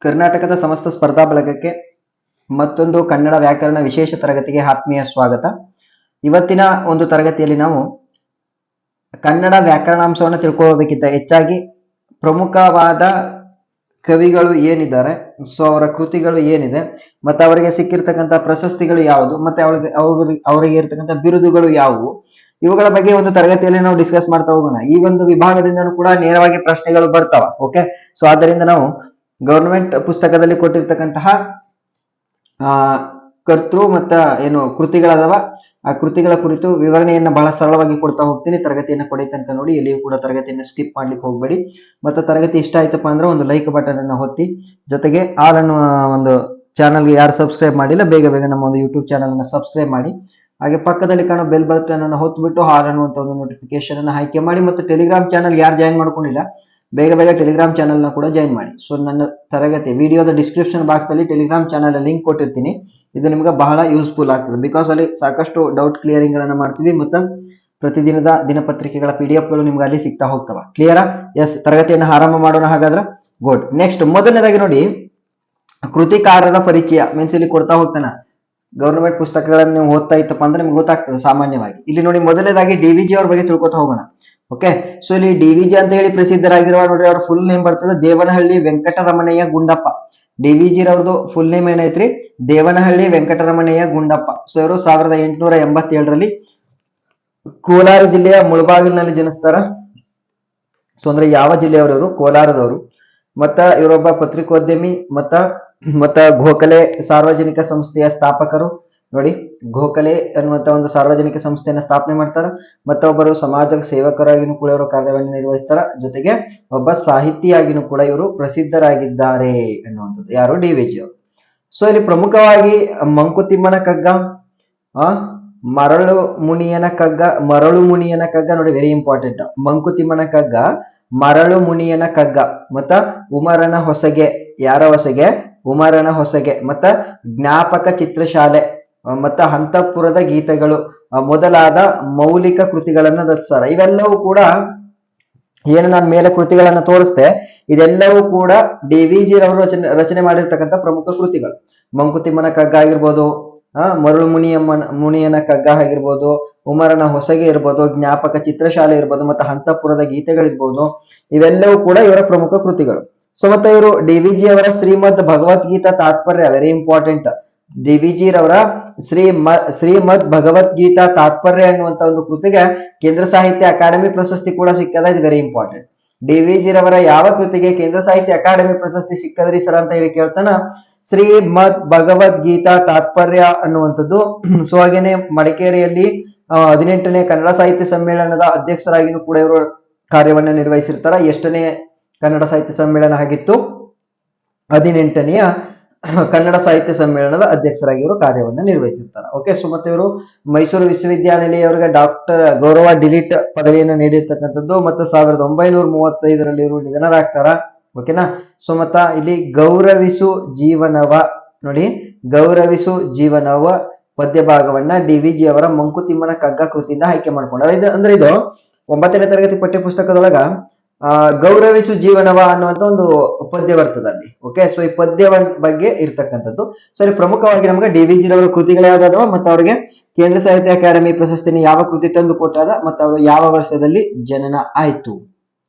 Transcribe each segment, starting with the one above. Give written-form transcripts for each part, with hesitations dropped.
ಕರ್ನಾಟಕದ ಸಮಸ್ತ ಸ್ಪರ್ಧಾ ಬಳಗಕ್ಕೆ ಮತ್ತೊಂದು ಕನ್ನಡ ವ್ಯಾಕರಣ ವಿಶೇಷ ತರಗತಿಗೆ ಆತ್ಮೀಯ ಸ್ವಾಗತ. ಇವತ್ತಿನ ಒಂದು ತರಗತಿಯಲ್ಲಿ ನಾವು ಕನ್ನಡ ವ್ಯಾಕರಣಾಂಶವನ್ನು ತಿಳ್ಕೊಳ್ಳೋದಕ್ಕಿಂತ ಹೆಚ್ಚಾಗಿ ಪ್ರಮುಖವಾದ ಕವಿಗಳು ಏನಿದ್ದಾರೆ, ಸೊ ಅವರ ಕೃತಿಗಳು ಏನಿದೆ, ಮತ್ತೆ ಅವರಿಗೆ ಸಿಕ್ಕಿರ್ತಕ್ಕಂಥ ಪ್ರಶಸ್ತಿಗಳು ಯಾವುದು, ಮತ್ತೆ ಅವರಿಗೆ ಇರ್ತಕ್ಕಂಥ ಬಿರುದುಗಳು ಯಾವುವು, ಇವುಗಳ ಬಗ್ಗೆ ಒಂದು ತರಗತಿಯಲ್ಲಿ ನಾವು ಡಿಸ್ಕಸ್ ಮಾಡ್ತಾ ಹೋಗೋಣ. ಈ ಒಂದು ವಿಭಾಗದಿಂದನೂ ಕೂಡ ನೇರವಾಗಿ ಪ್ರಶ್ನೆಗಳು ಬರ್ತಾವ. ಓಕೆ, ಸೊ ಆದ್ದರಿಂದ ನಾವು ಗವರ್ನಮೆಂಟ್ ಪುಸ್ತಕದಲ್ಲಿ ಕೊಟ್ಟಿರ್ತಕ್ಕಂತಹ ಕರ್ತೃ ಮತ್ತ ಏನು ಕೃತಿಗಳದವ ಆ ಕೃತಿಗಳ ಕುರಿತು ವಿವರಣೆಯನ್ನ ಬಹಳ ಸರಳವಾಗಿ ಕೊಡ್ತಾ ಹೋಗ್ತೀನಿ. ತರಗತಿಯನ್ನ ಕೊಡಿ ತನಕ ನೋಡಿ, ಎಲ್ಲಿಯೂ ಕೂಡ ತರಗತಿಯನ್ನು ಸ್ಕಿಪ್ ಮಾಡ್ಲಿಕ್ಕೆ ಹೋಗ್ಬೇಡಿ. ಮತ್ತೆ ತರಗತಿ ಇಷ್ಟ ಆಯ್ತಪ್ಪ ಅಂದ್ರೆ ಒಂದು ಲೈಕ್ ಬಟನ್ ಅನ್ನ ಒತ್ತಿ, ಜೊತೆಗೆ ಆಲ್ ಅನ್ನುವ ಒಂದು ಚಾನಲ್ಗೆ ಯಾರು ಸಬ್ಸ್ಕ್ರೈಬ್ ಮಾಡಿಲ್ಲ ಬೇಗ ಬೇಗ ನಮ್ಮ ಒಂದು ಯೂಟ್ಯೂಬ್ ಚಾನಲ್ ಅನ್ನ ಸಬ್ಸ್ಕ್ರೈಬ್ ಮಾಡಿ. ಹಾಗೆ ಪಕ್ಕದಲ್ಲಿ ಕಾಣೋ ಬೆಲ್ ಬಟನ್ ಅನ್ನು ಹೊತ್ಬಿಟ್ಟು ಹಾಲ್ ಅನ್ನುವಂತ ಒಂದು ನೋಟಿಫಿಕೇಶನ್ ಅನ್ನ ಆಯ್ಕೆ ಮಾಡಿ. ಮತ್ತೆ ಟೆಲಿಗ್ರಾಮ್ ಚಾನಲ್ ಯಾರು ಜಾಯಿನ್ ಮಾಡ್ಕೊಂಡಿಲ್ಲ ಬೇಗ ಬೇಗ ಟೆಲಿಗ್ರಾಮ್ ಚಾನಲ್ ನ ಕೂಡ ಜಾಯಿನ್ ಮಾಡಿ. ಸೊ ನನ್ನ ತರಗತಿ ವಿಡಿಯೋದ ಡಿಸ್ಕ್ರಿಪ್ಷನ್ ಬಾಕ್ಸ್ ಅಲ್ಲಿ ಟೆಲಿಗ್ರಾಮ್ ಚಾನಲ್ ಲಿಂಕ್ ಕೊಟ್ಟಿರ್ತೀನಿ. ಇದು ನಿಮ್ಗೆ ಬಹಳ ಯೂಸ್ಫುಲ್ ಆಗ್ತದೆ. ಬಿಕಾಸ್ ಅಲ್ಲಿ ಸಾಕಷ್ಟು ಡೌಟ್ ಕ್ಲಿಯರಿಂಗ್ ಗಳನ್ನ ಮಾಡ್ತೀವಿ, ಮತ್ತೆ ಪ್ರತಿದಿನದ ದಿನಪತ್ರಿಕೆಗಳ PDF ಗಳು ನಿಮ್ಗೆ ಅಲ್ಲಿ ಸಿಗ್ತಾ ಹೋಗ್ತವ. ಕ್ಲಿಯರಾ? ಎಸ್, ತರಗತಿಯನ್ನು ಆರಂಭ ಮಾಡೋಣ ಹಾಗಾದ್ರೆ. ಗುಡ್. ನೆಕ್ಸ್ಟ್ ಮೊದಲನೇದಾಗಿ ನೋಡಿ, ಕೃತಿಕಾರರ ಪರಿಚಯ ಮೀನ್ಸ್ ಇಲ್ಲಿ ಕೊಡ್ತಾ ಹೋಗ್ತಾನ. ಗವರ್ನಮೆಂಟ್ ಪುಸ್ತಕಗಳನ್ನು ನೀವು ಓದ್ತಾ ಇತ್ತಪ್ಪ ಅಂದ್ರೆ ನಿಮ್ಗೆ ಗೊತ್ತಾಗ್ತದೆ ಸಾಮಾನ್ಯವಾಗಿ. ಇಲ್ಲಿ ನೋಡಿ ಮೊದಲನೇದಾಗಿ DVG ಅವ್ರ ಬಗ್ಗೆ ತಿಳ್ಕೊತಾ ಹೋಗೋಣ. ಓಕೆ, ಸೊ ಇಲ್ಲಿ DVG ಅಂತ ಹೇಳಿ ಪ್ರಸಿದ್ಧರಾಗಿರುವ ನೋಡಿ, ಅವ್ರ ಫುಲ್ ನೇಮ್ ಬರ್ತದೆ ದೇವನಹಳ್ಳಿ ವೆಂಕಟರಮಣಯ್ಯ ಗುಂಡಪ್ಪ. DVG ರವ್ರದ್ದು ಫುಲ್ ನೇಮ್ ಏನೈತ್ರಿ? ದೇವನಹಳ್ಳಿ ವೆಂಕಟರಮಣಯ್ಯ ಗುಂಡಪ್ಪ. ಸೊ ಇವರು 1887ರಲ್ಲಿ ಕೋಲಾರ ಜಿಲ್ಲೆಯ ಮುಳಬಾಗಿಲಿನಲ್ಲಿ ಜನಿಸ್ತಾರ. ಸೊ ಅಂದ್ರೆ ಯಾವ ಜಿಲ್ಲೆಯವರು? ಇವರು ಕೋಲಾರದವರು. ಮತ್ತ ಇವರೊಬ್ಬ ಪತ್ರಿಕೋದ್ಯಮಿ ಮತ್ತ ಗೋಖಲೆ ಸಾರ್ವಜನಿಕ ಸಂಸ್ಥೆಯ ಸ್ಥಾಪಕರು. ನೋಡಿ, ಗೋಖಲೆ ಅನ್ನುವಂತ ಒಂದು ಸಾರ್ವಜನಿಕ ಸಂಸ್ಥೆಯನ್ನ ಸ್ಥಾಪನೆ ಮಾಡ್ತಾರ. ಮತ್ತೊಬ್ಬರು ಸಮಾಜ ಸೇವಕರಾಗಿನೂ ಕೂಡ ಇವರು ಕಾರ್ಯವನ್ನು ನಿರ್ವಹಿಸ್ತಾರ. ಜೊತೆಗೆ ಒಬ್ಬ ಸಾಹಿತಿಯಾಗಿನೂ ಕೂಡ ಇವರು ಪ್ರಸಿದ್ಧರಾಗಿದ್ದಾರೆ ಅನ್ನುವಂಥದ್ದು. ಯಾರು? DVG ಅವರು. ಸೊ ಇಲ್ಲಿ ಪ್ರಮುಖವಾಗಿ ಮಂಕುತಿಮ್ಮನ ಕಗ್ಗ, ಮರಳು ಮುನಿಯನ ಕಗ್ಗ ನೋಡಿ, ವೆರಿ ಇಂಪಾರ್ಟೆಂಟ್. ಮಂಕುತಿಮ್ಮನ ಕಗ್ಗ, ಮರಳು ಮುನಿಯನ ಕಗ್ಗ, ಮತ್ತ ಉಮರನ ಹೊಸಗೆ. ಯಾರ ಹೊಸಗೆ? ಉಮರನ ಹೊಸಗೆ. ಮತ್ತ ಜ್ಞಾಪಕ ಚಿತ್ರಶಾಲೆ, ಮತ್ತ ಅಂತಃಪುರದ ಗೀತೆಗಳು ಮೊದಲಾದ ಮೌಲಿಕ ಕೃತಿಗಳನ್ನ ರಚಿಸ್ತಾರ. ಇವೆಲ್ಲವೂ ಕೂಡ ಏನು ನಾನು ಮೇಲೆ ಕೃತಿಗಳನ್ನ ತೋರಿಸ್ತೆ, ಇದೆಲ್ಲವೂ ಕೂಡ DVG ರವರು ರಚನೆ ಮಾಡಿರ್ತಕ್ಕಂಥ ಪ್ರಮುಖ ಕೃತಿಗಳು. ಮಂಕುತಿಮ್ಮನ ಕಗ್ಗ ಆಗಿರ್ಬೋದು, ಮರಳು ಮುನಿಯನ ಕಗ್ಗ ಆಗಿರ್ಬೋದು, ಉಮರನ ಹೊಸಗೆ ಇರ್ಬೋದು, ಜ್ಞಾಪಕ ಚಿತ್ರಶಾಲೆ ಇರ್ಬೋದು, ಮತ್ತೆ ಅಂತಃಪುರದ ಗೀತೆಗಳಿರ್ಬೋದು, ಇವೆಲ್ಲವೂ ಕೂಡ ಇವರ ಪ್ರಮುಖ ಕೃತಿಗಳು. ಸೊ ಮತ್ತೆ ಇವರು DVG ಅವರ ಶ್ರೀಮದ್ ಭಗವದ್ಗೀತಾ ತಾತ್ಪರ್ಯ, ವೆರಿ ಇಂಪಾರ್ಟೆಂಟ್. DVG ರವರ ಶ್ರೀಮದ್ ಭಗವದ್ಗೀತಾ ತಾತ್ಪರ್ಯ ಅನ್ನುವಂತ ಒಂದು ಕೃತಿಗೆ ಕೇಂದ್ರ ಸಾಹಿತ್ಯ ಅಕಾಡೆಮಿ ಪ್ರಶಸ್ತಿ ಕೂಡ ಸಿಕ್ಕದ. ಇದು ವೆರಿ ಇಂಪಾರ್ಟೆಂಟ್. DVG ರವರ ಯಾವ ಕೃತಿಗೆ ಕೇಂದ್ರ ಸಾಹಿತ್ಯ ಅಕಾಡೆಮಿ ಪ್ರಶಸ್ತಿ ಸಿಕ್ಕದ್ರಿ ಸರ್ ಅಂತ ಹೇಳಿ ಕೇಳ್ತಾನ. ಶ್ರೀಮದ್ ಭಗವದ್ಗೀತಾ ತಾತ್ಪರ್ಯ ಅನ್ನುವಂಥದ್ದು. ಸೊ ಹಾಗೇನೆ ಮಡಿಕೇರಿಯಲ್ಲಿ 18ನೇ ಕನ್ನಡ ಸಾಹಿತ್ಯ ಸಮ್ಮೇಳನದ ಅಧ್ಯಕ್ಷರಾಗಿನೂ ಕೂಡ ಇವರು ಕಾರ್ಯವನ್ನ ನಿರ್ವಹಿಸಿರ್ತಾರ. ಎಷ್ಟನೇ ಕನ್ನಡ ಸಾಹಿತ್ಯ ಸಮ್ಮೇಳನ ಆಗಿತ್ತು? 18ನೇಯ ಕನ್ನಡ ಸಾಹಿತ್ಯ ಸಮ್ಮೇಳನದ ಅಧ್ಯಕ್ಷರಾಗಿ ಇವರು ಕಾರ್ಯವನ್ನು ನಿರ್ವಹಿಸಿರ್ತಾರೆ. ಓಕೆ, ಸೊ ಮತ್ತೆ ಇವರು ಮೈಸೂರು ವಿಶ್ವವಿದ್ಯಾನಿಲಯ ಅವರಿಗೆ ಡಾಕ್ಟರ್ ಗೌರವ ಡಿಲಿಟ್ ಪದವಿಯನ್ನು ನೀಡಿರ್ತಕ್ಕಂಥದ್ದು. ಮತ್ತು 1935ರಲ್ಲಿ ಇವರು ನಿಧನರಾಗ್ತಾರ. ಓಕೆನಾ? ಸೊ ಮತ್ತ ಇಲ್ಲಿ ಗೌರವಿಸು ಜೀವನವ ನೋಡಿ, ಗೌರವಿಸು ಜೀವನವ ಪದ್ಯ ಭಾಗವನ್ನ DVG ಅವರ ಮಂಕುತಿಮ್ಮನ ಕಗ್ಗ ಕೃತಿಯಿಂದ ಆಯ್ಕೆ ಮಾಡ್ಕೊಂಡಾರ. ಅಂದ್ರೆ ಇದು 9ನೇ ತರಗತಿ ಪಠ್ಯ ಪುಸ್ತಕದೊಳಗ ಗೌರವಿಸು ಜೀವನವ ಅನ್ನುವಂತ ಒಂದು ಪದ್ಯ ಬರ್ತದೆ ಅಲ್ಲಿ. ಓಕೆ, ಸೊ ಈ ಪದ್ಯ ಬಗ್ಗೆ ಇರ್ತಕ್ಕಂಥದ್ದು. ಸೊ ಇಲ್ಲಿ ಪ್ರಮುಖವಾಗಿ ನಮ್ಗೆ DVG ರವರ ಕೃತಿಗಳು ಯಾವ್ದಾದವ, ಮತ್ತೆ ಅವರಿಗೆ ಕೇಂದ್ರ ಸಾಹಿತ್ಯ ಅಕಾಡೆಮಿ ಪ್ರಶಸ್ತಿನ ಯಾವ ಕೃತಿ ತಂದು ಕೊಟ್ಟಾದ, ಮತ್ತೆ ಅವರು ಯಾವ ವರ್ಷದಲ್ಲಿ ಜನನ ಆಯ್ತು,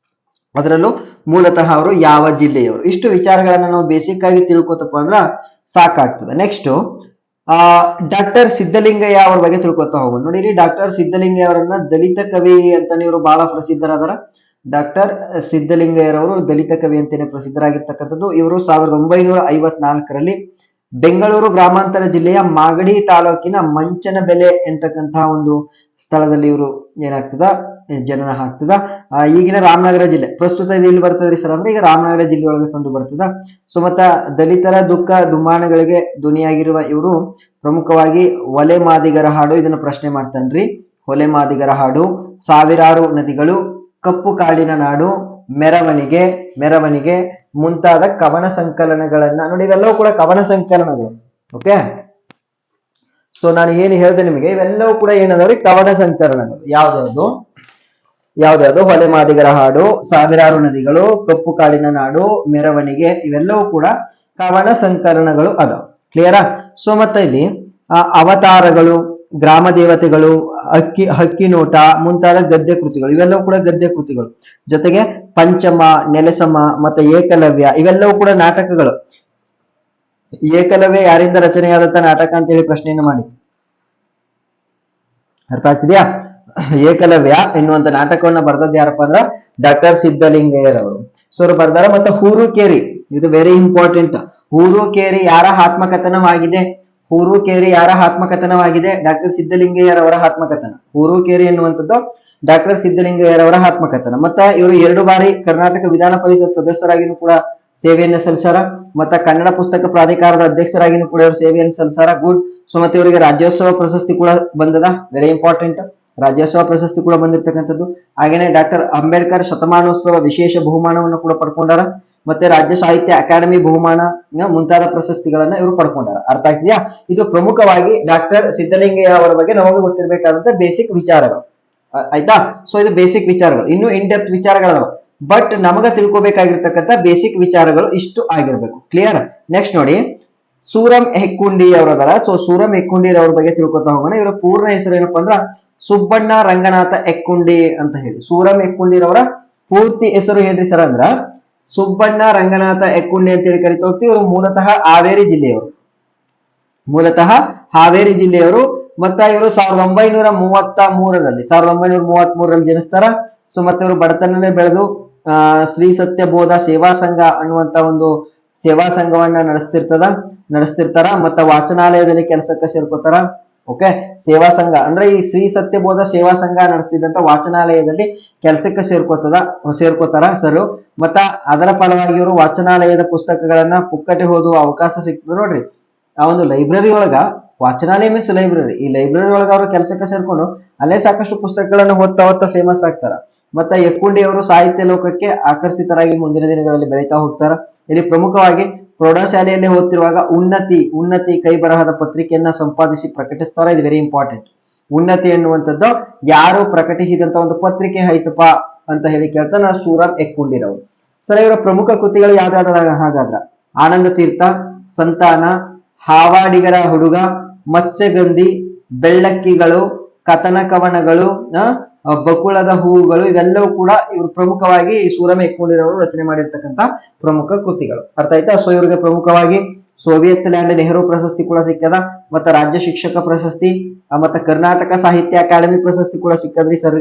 ಅದರಲ್ಲೂ ಮೂಲತಃ ಅವರು ಯಾವ ಜಿಲ್ಲೆಯವರು, ಇಷ್ಟು ವಿಚಾರಗಳನ್ನ ನಾವು ಬೇಸಿಕ್ ಆಗಿ ತಿಳ್ಕೊತಪ್ಪ ಅಂದ್ರ ಸಾಕಾಗ್ತದೆ. ನೆಕ್ಸ್ಟ್ ಡಾಕ್ಟರ್ ಸಿದ್ಧಲಿಂಗಯ್ಯ ಅವ್ರ ಬಗ್ಗೆ ತಿಳ್ಕೊತಾ ಹೋಗೋಣ. ನೋಡಿ, ಇಲ್ಲಿ ಡಾಕ್ಟರ್ ಸಿದ್ಧಲಿಂಗಯ್ಯ ಅವರನ್ನ ದಲಿತ ಕವಿ ಅಂತಾನೆ ಇವರು ಬಹಳ ಪ್ರಸಿದ್ಧರಾದಾರ. ಡಾಕ್ಟರ್ ಸಿದ್ಧಲಿಂಗಯ್ಯರವರು ದಲಿತ ಕವಿ ಅಂತಾನೆ ಪ್ರಸಿದ್ಧರಾಗಿರ್ತಕ್ಕಂಥದ್ದು. ಇವರು 1954ರಲ್ಲಿ ಬೆಂಗಳೂರು ಗ್ರಾಮಾಂತರ ಜಿಲ್ಲೆಯ ಮಾಗಡಿ ತಾಲೂಕಿನ ಮಂಚನಬೆಲೆ ಎಂತಕ್ಕಂತಹ ಒಂದು ಸ್ಥಳದಲ್ಲಿ ಇವರು ಏನಾಗ್ತದ ಜನನ ಆಗ್ತದ. ಈಗಿನ ರಾಮನಗರ ಜಿಲ್ಲೆ, ಪ್ರಸ್ತುತ ಇದು ಇಲ್ಲಿ ಬರ್ತದ್ರಿ ಸರ್ ಅಂದ್ರೆ ಈಗ ರಾಮನಗರ ಜಿಲ್ಲೆ ಒಳಗೆ ಕಂಡು ಬರ್ತದ. ಸೊ ಮತ್ತ ದಲಿತರ ದುಃಖ ದುಮ್ಮಾನಗಳಿಗೆ ಧ್ವನಿಯಾಗಿರುವ ಇವರು ಪ್ರಮುಖವಾಗಿ ಒಲೆ ಮಾದಿಗರ ಹಾಡು, ಇದನ್ನ ಪ್ರಶ್ನೆ ಮಾಡ್ತಾನ್ರಿ. ಒಲೆ ಮಾದಿಗರ ಹಾಡು, ಸಾವಿರಾರು ನದಿಗಳು, ಕಪ್ಪು ಕಾಡಿನ ನಾಡು, ಮೆರವಣಿಗೆ ಮುಂತಾದ ಕವನ ಸಂಕಲನಗಳನ್ನ ನೋಡಿ. ಇವೆಲ್ಲವೂ ಕೂಡ ಕವನ ಸಂಕಲನಗಳು. ಓಕೆ, ಸೊ ನಾನು ಏನು ಹೇಳಿದೆ ನಿಮಗೆ, ಇವೆಲ್ಲವೂ ಕೂಡ ಏನದವ್ರಿ? ಕವನ ಸಂಕಲನಗಳು. ಯಾವ್ದಾದ್ರು ಹೊಲೆ ಮಾದಿಗರ ಹಾಡು, ಸಾವಿರಾರು ನದಿಗಳು, ಕಪ್ಪು ಕಾಡಿನ ನಾಡು, ಮೆರವಣಿಗೆ, ಇವೆಲ್ಲವೂ ಕೂಡ ಕವನ ಸಂಕಲನಗಳು ಅದಾವ. ಕ್ಲಿಯರಾ? ಸೊ ಮತ್ತೆ ಇಲ್ಲಿ ಅವತಾರಗಳು, ಗ್ರಾಮ ದೇವತೆಗಳು, ಹಕ್ಕಿ ನೋಟ ಮುಂತಾದ ಗದ್ಯ ಕೃತಿಗಳು, ಇವೆಲ್ಲವೂ ಕೂಡ ಗದ್ಯ ಕೃತಿಗಳು. ಜೊತೆಗೆ ಪಂಚಮ, ನೆಲಸಮ ಮತ್ತೆ ಏಕಲವ್ಯ ಇವೆಲ್ಲವೂ ಕೂಡ ನಾಟಕಗಳು. ಏಕಲವ್ಯ ಯಾರಿಂದ ರಚನೆಯಾದಂತ ನಾಟಕ ಅಂತ ಹೇಳಿ ಪ್ರಶ್ನೆಯನ್ನು ಮಾಡಿ. ಅರ್ಥ ಆಗ್ತಿದ್ಯಾ? ಏಕಲವ್ಯ ಎನ್ನುವಂತ ನಾಟಕವನ್ನ ಬರ್ದದ್ದು ಯಾರಪ್ಪ ಅಂದ್ರ ಡಾಕ್ಟರ್ ಸಿದ್ದಲಿಂಗಯ್ಯರವರು. ಸೊ ಅವರು ಬರ್ದಾರ. ಮತ್ತೆ ಹೂರುಕೇರಿ, ಇದು ವೆರಿ ಇಂಪಾರ್ಟೆಂಟ್. ಹೂರುಕೇರಿ ಯಾರ ಆತ್ಮಕಥನವಾಗಿದೆ? ಹೂರುಕೇರಿ ಯಾರ ಆತ್ಮಕಥನವಾಗಿದೆ? ಡಾಕ್ಟರ್ ಸಿದ್ದಲಿಂಗಯ್ಯರವರ ಆತ್ಮಕಥನ. ಹೂರುಕೇರಿ ಎನ್ನುವಂಥದ್ದು ಡಾಕ್ಟರ್ ಸಿದ್ದಲಿಂಗಯ್ಯರವರ ಆತ್ಮಕಥನ. ಮತ್ತೆ ಇವರು 2 ಬಾರಿ ಕರ್ನಾಟಕ ವಿಧಾನ ಪರಿಷತ್ ಸದಸ್ಯರಾಗಿನೂ ಕೂಡ ಸೇವೆಯನ್ನು ಸಲ್ಲಿಸಾರ. ಮತ್ತೆ ಕನ್ನಡ ಪುಸ್ತಕ ಪ್ರಾಧಿಕಾರದ ಅಧ್ಯಕ್ಷರಾಗಿನೂ ಕೂಡ ಇವರು ಸೇವೆಯನ್ನು ಸಲ್ಲಿಸಾರ. ಗುಡ್. ಸೊ ಮತ್ತೆ ಇವರಿಗೆ ರಾಜ್ಯೋತ್ಸವ ಪ್ರಶಸ್ತಿ ಕೂಡ ಬಂದದ, ವೆರಿ ಇಂಪಾರ್ಟೆಂಟ್. ರಾಜ್ಯೋತ್ಸವ ಪ್ರಶಸ್ತಿ ಕೂಡ ಬಂದಿರತಕ್ಕಂಥದ್ದು. ಹಾಗೇನೆ ಡಾಕ್ಟರ್ ಅಂಬೇಡ್ಕರ್ ಶತಮಾನೋತ್ಸವ ವಿಶೇಷ ಬಹುಮಾನವನ್ನು ಕೂಡ ಪಡ್ಕೊಂಡಾರ. ಮತ್ತೆ ರಾಜ್ಯ ಸಾಹಿತ್ಯ ಅಕಾಡೆಮಿ ಬಹುಮಾನ ಮುಂತಾದ ಪ್ರಶಸ್ತಿಗಳನ್ನ ಇವರು ಪಡ್ಕೊಂಡಾರ. ಅರ್ಥ ಆಗ್ತಿದ್ಯಾ? ಇದು ಪ್ರಮುಖವಾಗಿ ಡಾಕ್ಟರ್ ಸಿದ್ದಲಿಂಗಯ್ಯ ಅವರ ಬಗ್ಗೆ ನಮಗೆ ಗೊತ್ತಿರಬೇಕಾದಂತ ಬೇಸಿಕ್ ವಿಚಾರಗಳು. ಆಯ್ತಾ? ಸೊ ಇದು ಬೇಸಿಕ್ ವಿಚಾರಗಳು. ಇನ್ನು ಇನ್ ಡೆಪ್ತ್ ವಿಚಾರಗಳದಾವ, ಬಟ್ ನಮಗ ತಿಳ್ಕೊಬೇಕಾಗಿರ್ತಕ್ಕಂಥ ಬೇಸಿಕ್ ವಿಚಾರಗಳು ಇಷ್ಟು ಆಗಿರ್ಬೇಕು. ಕ್ಲಿಯರ್? ನೆಕ್ಸ್ಟ್ ನೋಡಿ, ಸೂರಂ ಹೆಕ್ಕುಂಡಿ ಅವರದಾರ. ಸೊ ಸೂರಂ ಹೆಕ್ಕುಂಡಿ ಅವ್ರ ಬಗ್ಗೆ ತಿಳ್ಕೊತಾ ಹೋಗೋಣ. ಇವರ ಪೂರ್ಣ ಹೆಸರು ಏನಪ್ಪಾ ಅಂದ್ರ ಸುಬ್ಬಣ್ಣ ರಂಗನಾಥ ಹೆಕ್ಕುಂಡಿ ಅಂತ ಹೇಳಿ. ಸೂರಂ ಹೆಕ್ಕುಂಡಿ ಅವರ ಪೂರ್ತಿ ಹೆಸರು ಹೇಳ್ರಿ ಸರ್ ಅಂದ್ರ ಸುಬ್ಬಣ್ಣ ರಂಗನಾಥ ಹೆಕ್ಕುಂಡಿ ಅಂತ ಹೇಳಿ ಕರಿತಾ ಹೋಗ್ತೀವಿ. ಇವರು ಮೂಲತಃ ಹಾವೇರಿ ಜಿಲ್ಲೆಯವರು. ಮೂಲತಃ ಹಾವೇರಿ ಜಿಲ್ಲೆಯವರು. ಮತ್ತ ಇವರು 1933ರಲ್ಲಿ ಜನಿಸ್ತಾರ. ಸೊ ಮತ್ತೆ ಇವರು ಬಡತನನೇ ಬೆಳೆದು ಶ್ರೀ ಸತ್ಯಬೋಧ ಸೇವಾ ಸಂಘ ಅನ್ನುವಂತ ಒಂದು ಸೇವಾ ಸಂಘವನ್ನ ನಡೆಸ್ತಿರ್ತಾರ. ಮತ್ತ ವಾಚನಾಲಯದಲ್ಲಿ ಕೆಲಸಕ್ಕೆ ಸೇರ್ಕೋತಾರ. ಓಕೆ, ಸೇವಾ ಸಂಘ ಅಂದ್ರೆ ಈ ಶ್ರೀ ಸತ್ಯಬೋಧ ಸೇವಾ ಸಂಘ ನಡೆಸ್ತಿದ್ದಂತ ವಾಚನಾಲಯದಲ್ಲಿ ಕೆಲಸಕ್ಕೆ ಸೇರ್ಕೋತಾರ ಸರ್. ಮತ್ತ ಅದರ ಫಲವಾಗಿ ಇವರು ವಾಚನಾಲಯದ ಪುಸ್ತಕಗಳನ್ನ ಪುಕ್ಕಟೆ ಓದುವ ಅವಕಾಶ ಸಿಗ್ತದೆ ನೋಡ್ರಿ. ಆ ಒಂದು ಲೈಬ್ರರಿ ಒಳಗ, ವಾಚನಾಲಯ ಮೀನ್ಸ್ ಲೈಬ್ರರಿ, ಈ ಲೈಬ್ರರಿ ಒಳಗ ಅವರು ಕೆಲಸಕ್ಕೆ ಸೇರ್ಕೊಂಡು ಅಲ್ಲೇ ಸಾಕಷ್ಟು ಪುಸ್ತಕಗಳನ್ನ ಓದ್ತಾ ಫೇಮಸ್ ಆಗ್ತಾರ. ಮತ್ತೆ ಹೆಕ್ಕುಂಡಿ ಅವರು ಸಾಹಿತ್ಯ ಲೋಕಕ್ಕೆ ಆಕರ್ಷಿತರಾಗಿ ಮುಂದಿನ ದಿನಗಳಲ್ಲಿ ಬೆಳೀತಾ ಹೋಗ್ತಾರ. ಇಲ್ಲಿ ಪ್ರಮುಖವಾಗಿ ಪ್ರೌಢಶಾಲೆಯಲ್ಲಿ ಓದ್ತಿರುವಾಗ ಉನ್ನತಿ ಕೈ ಬರಹದ ಪತ್ರಿಕೆಯನ್ನ ಸಂಪಾದಿಸಿ ಪ್ರಕಟಿಸ್ತಾರ. ಇದು ವೆರಿ ಇಂಪಾರ್ಟೆಂಟ್. ಉನ್ನತಿ ಎನ್ನುವಂಥದ್ದು ಯಾರು ಪ್ರಕಟಿಸಿದಂತ ಒಂದು ಪತ್ರಿಕೆ ಐತಪ್ಪ ಅಂತ ಹೇಳಿ ಕೇಳ್ತಾನ ಸೂರಂ ಹೆಕ್ಕುಂಡಿರವರು. ಸರ್ ಇವರ ಪ್ರಮುಖ ಕೃತಿಗಳು ಯಾವ್ದಾದ ಹಾಗಾದ್ರ ಆನಂದ ತೀರ್ಥ, ಸಂತಾನ, ಹಾವಾಡಿಗರ ಹುಡುಗ, ಮತ್ಸ್ಯಗಂಧಿ, ಬೆಳ್ಳಕ್ಕಿಗಳು, ಕಥನ ಕವನಗಳು, ಬಕುಳದ ಹೂವುಗಳು ಇವೆಲ್ಲವೂ ಕೂಡ ಇವರು ಪ್ರಮುಖವಾಗಿ ಸೂರಂ ಹೆಕ್ಕುಂಡಿರವರು ರಚನೆ ಮಾಡಿರ್ತಕ್ಕಂಥ ಪ್ರಮುಖ ಕೃತಿಗಳು. ಅರ್ಥ ಆಯ್ತಾ? ಸೊ ಇವರಿಗೆ ಪ್ರಮುಖವಾಗಿ ಸೋವಿಯತ್ ಲ್ಯಾಂಡ್ ನೆಹರು ಪ್ರಶಸ್ತಿ ಕೂಡ ಸಿಕ್ಕದ. ಮತ್ತೆ ರಾಜ್ಯ ಶಿಕ್ಷಕ ಪ್ರಶಸ್ತಿ, ಮತ್ತೆ ಕರ್ನಾಟಕ ಸಾಹಿತ್ಯ ಅಕಾಡೆಮಿ ಪ್ರಶಸ್ತಿ ಕೂಡ ಸಿಕ್ಕದ್ರಿ ಸರ್.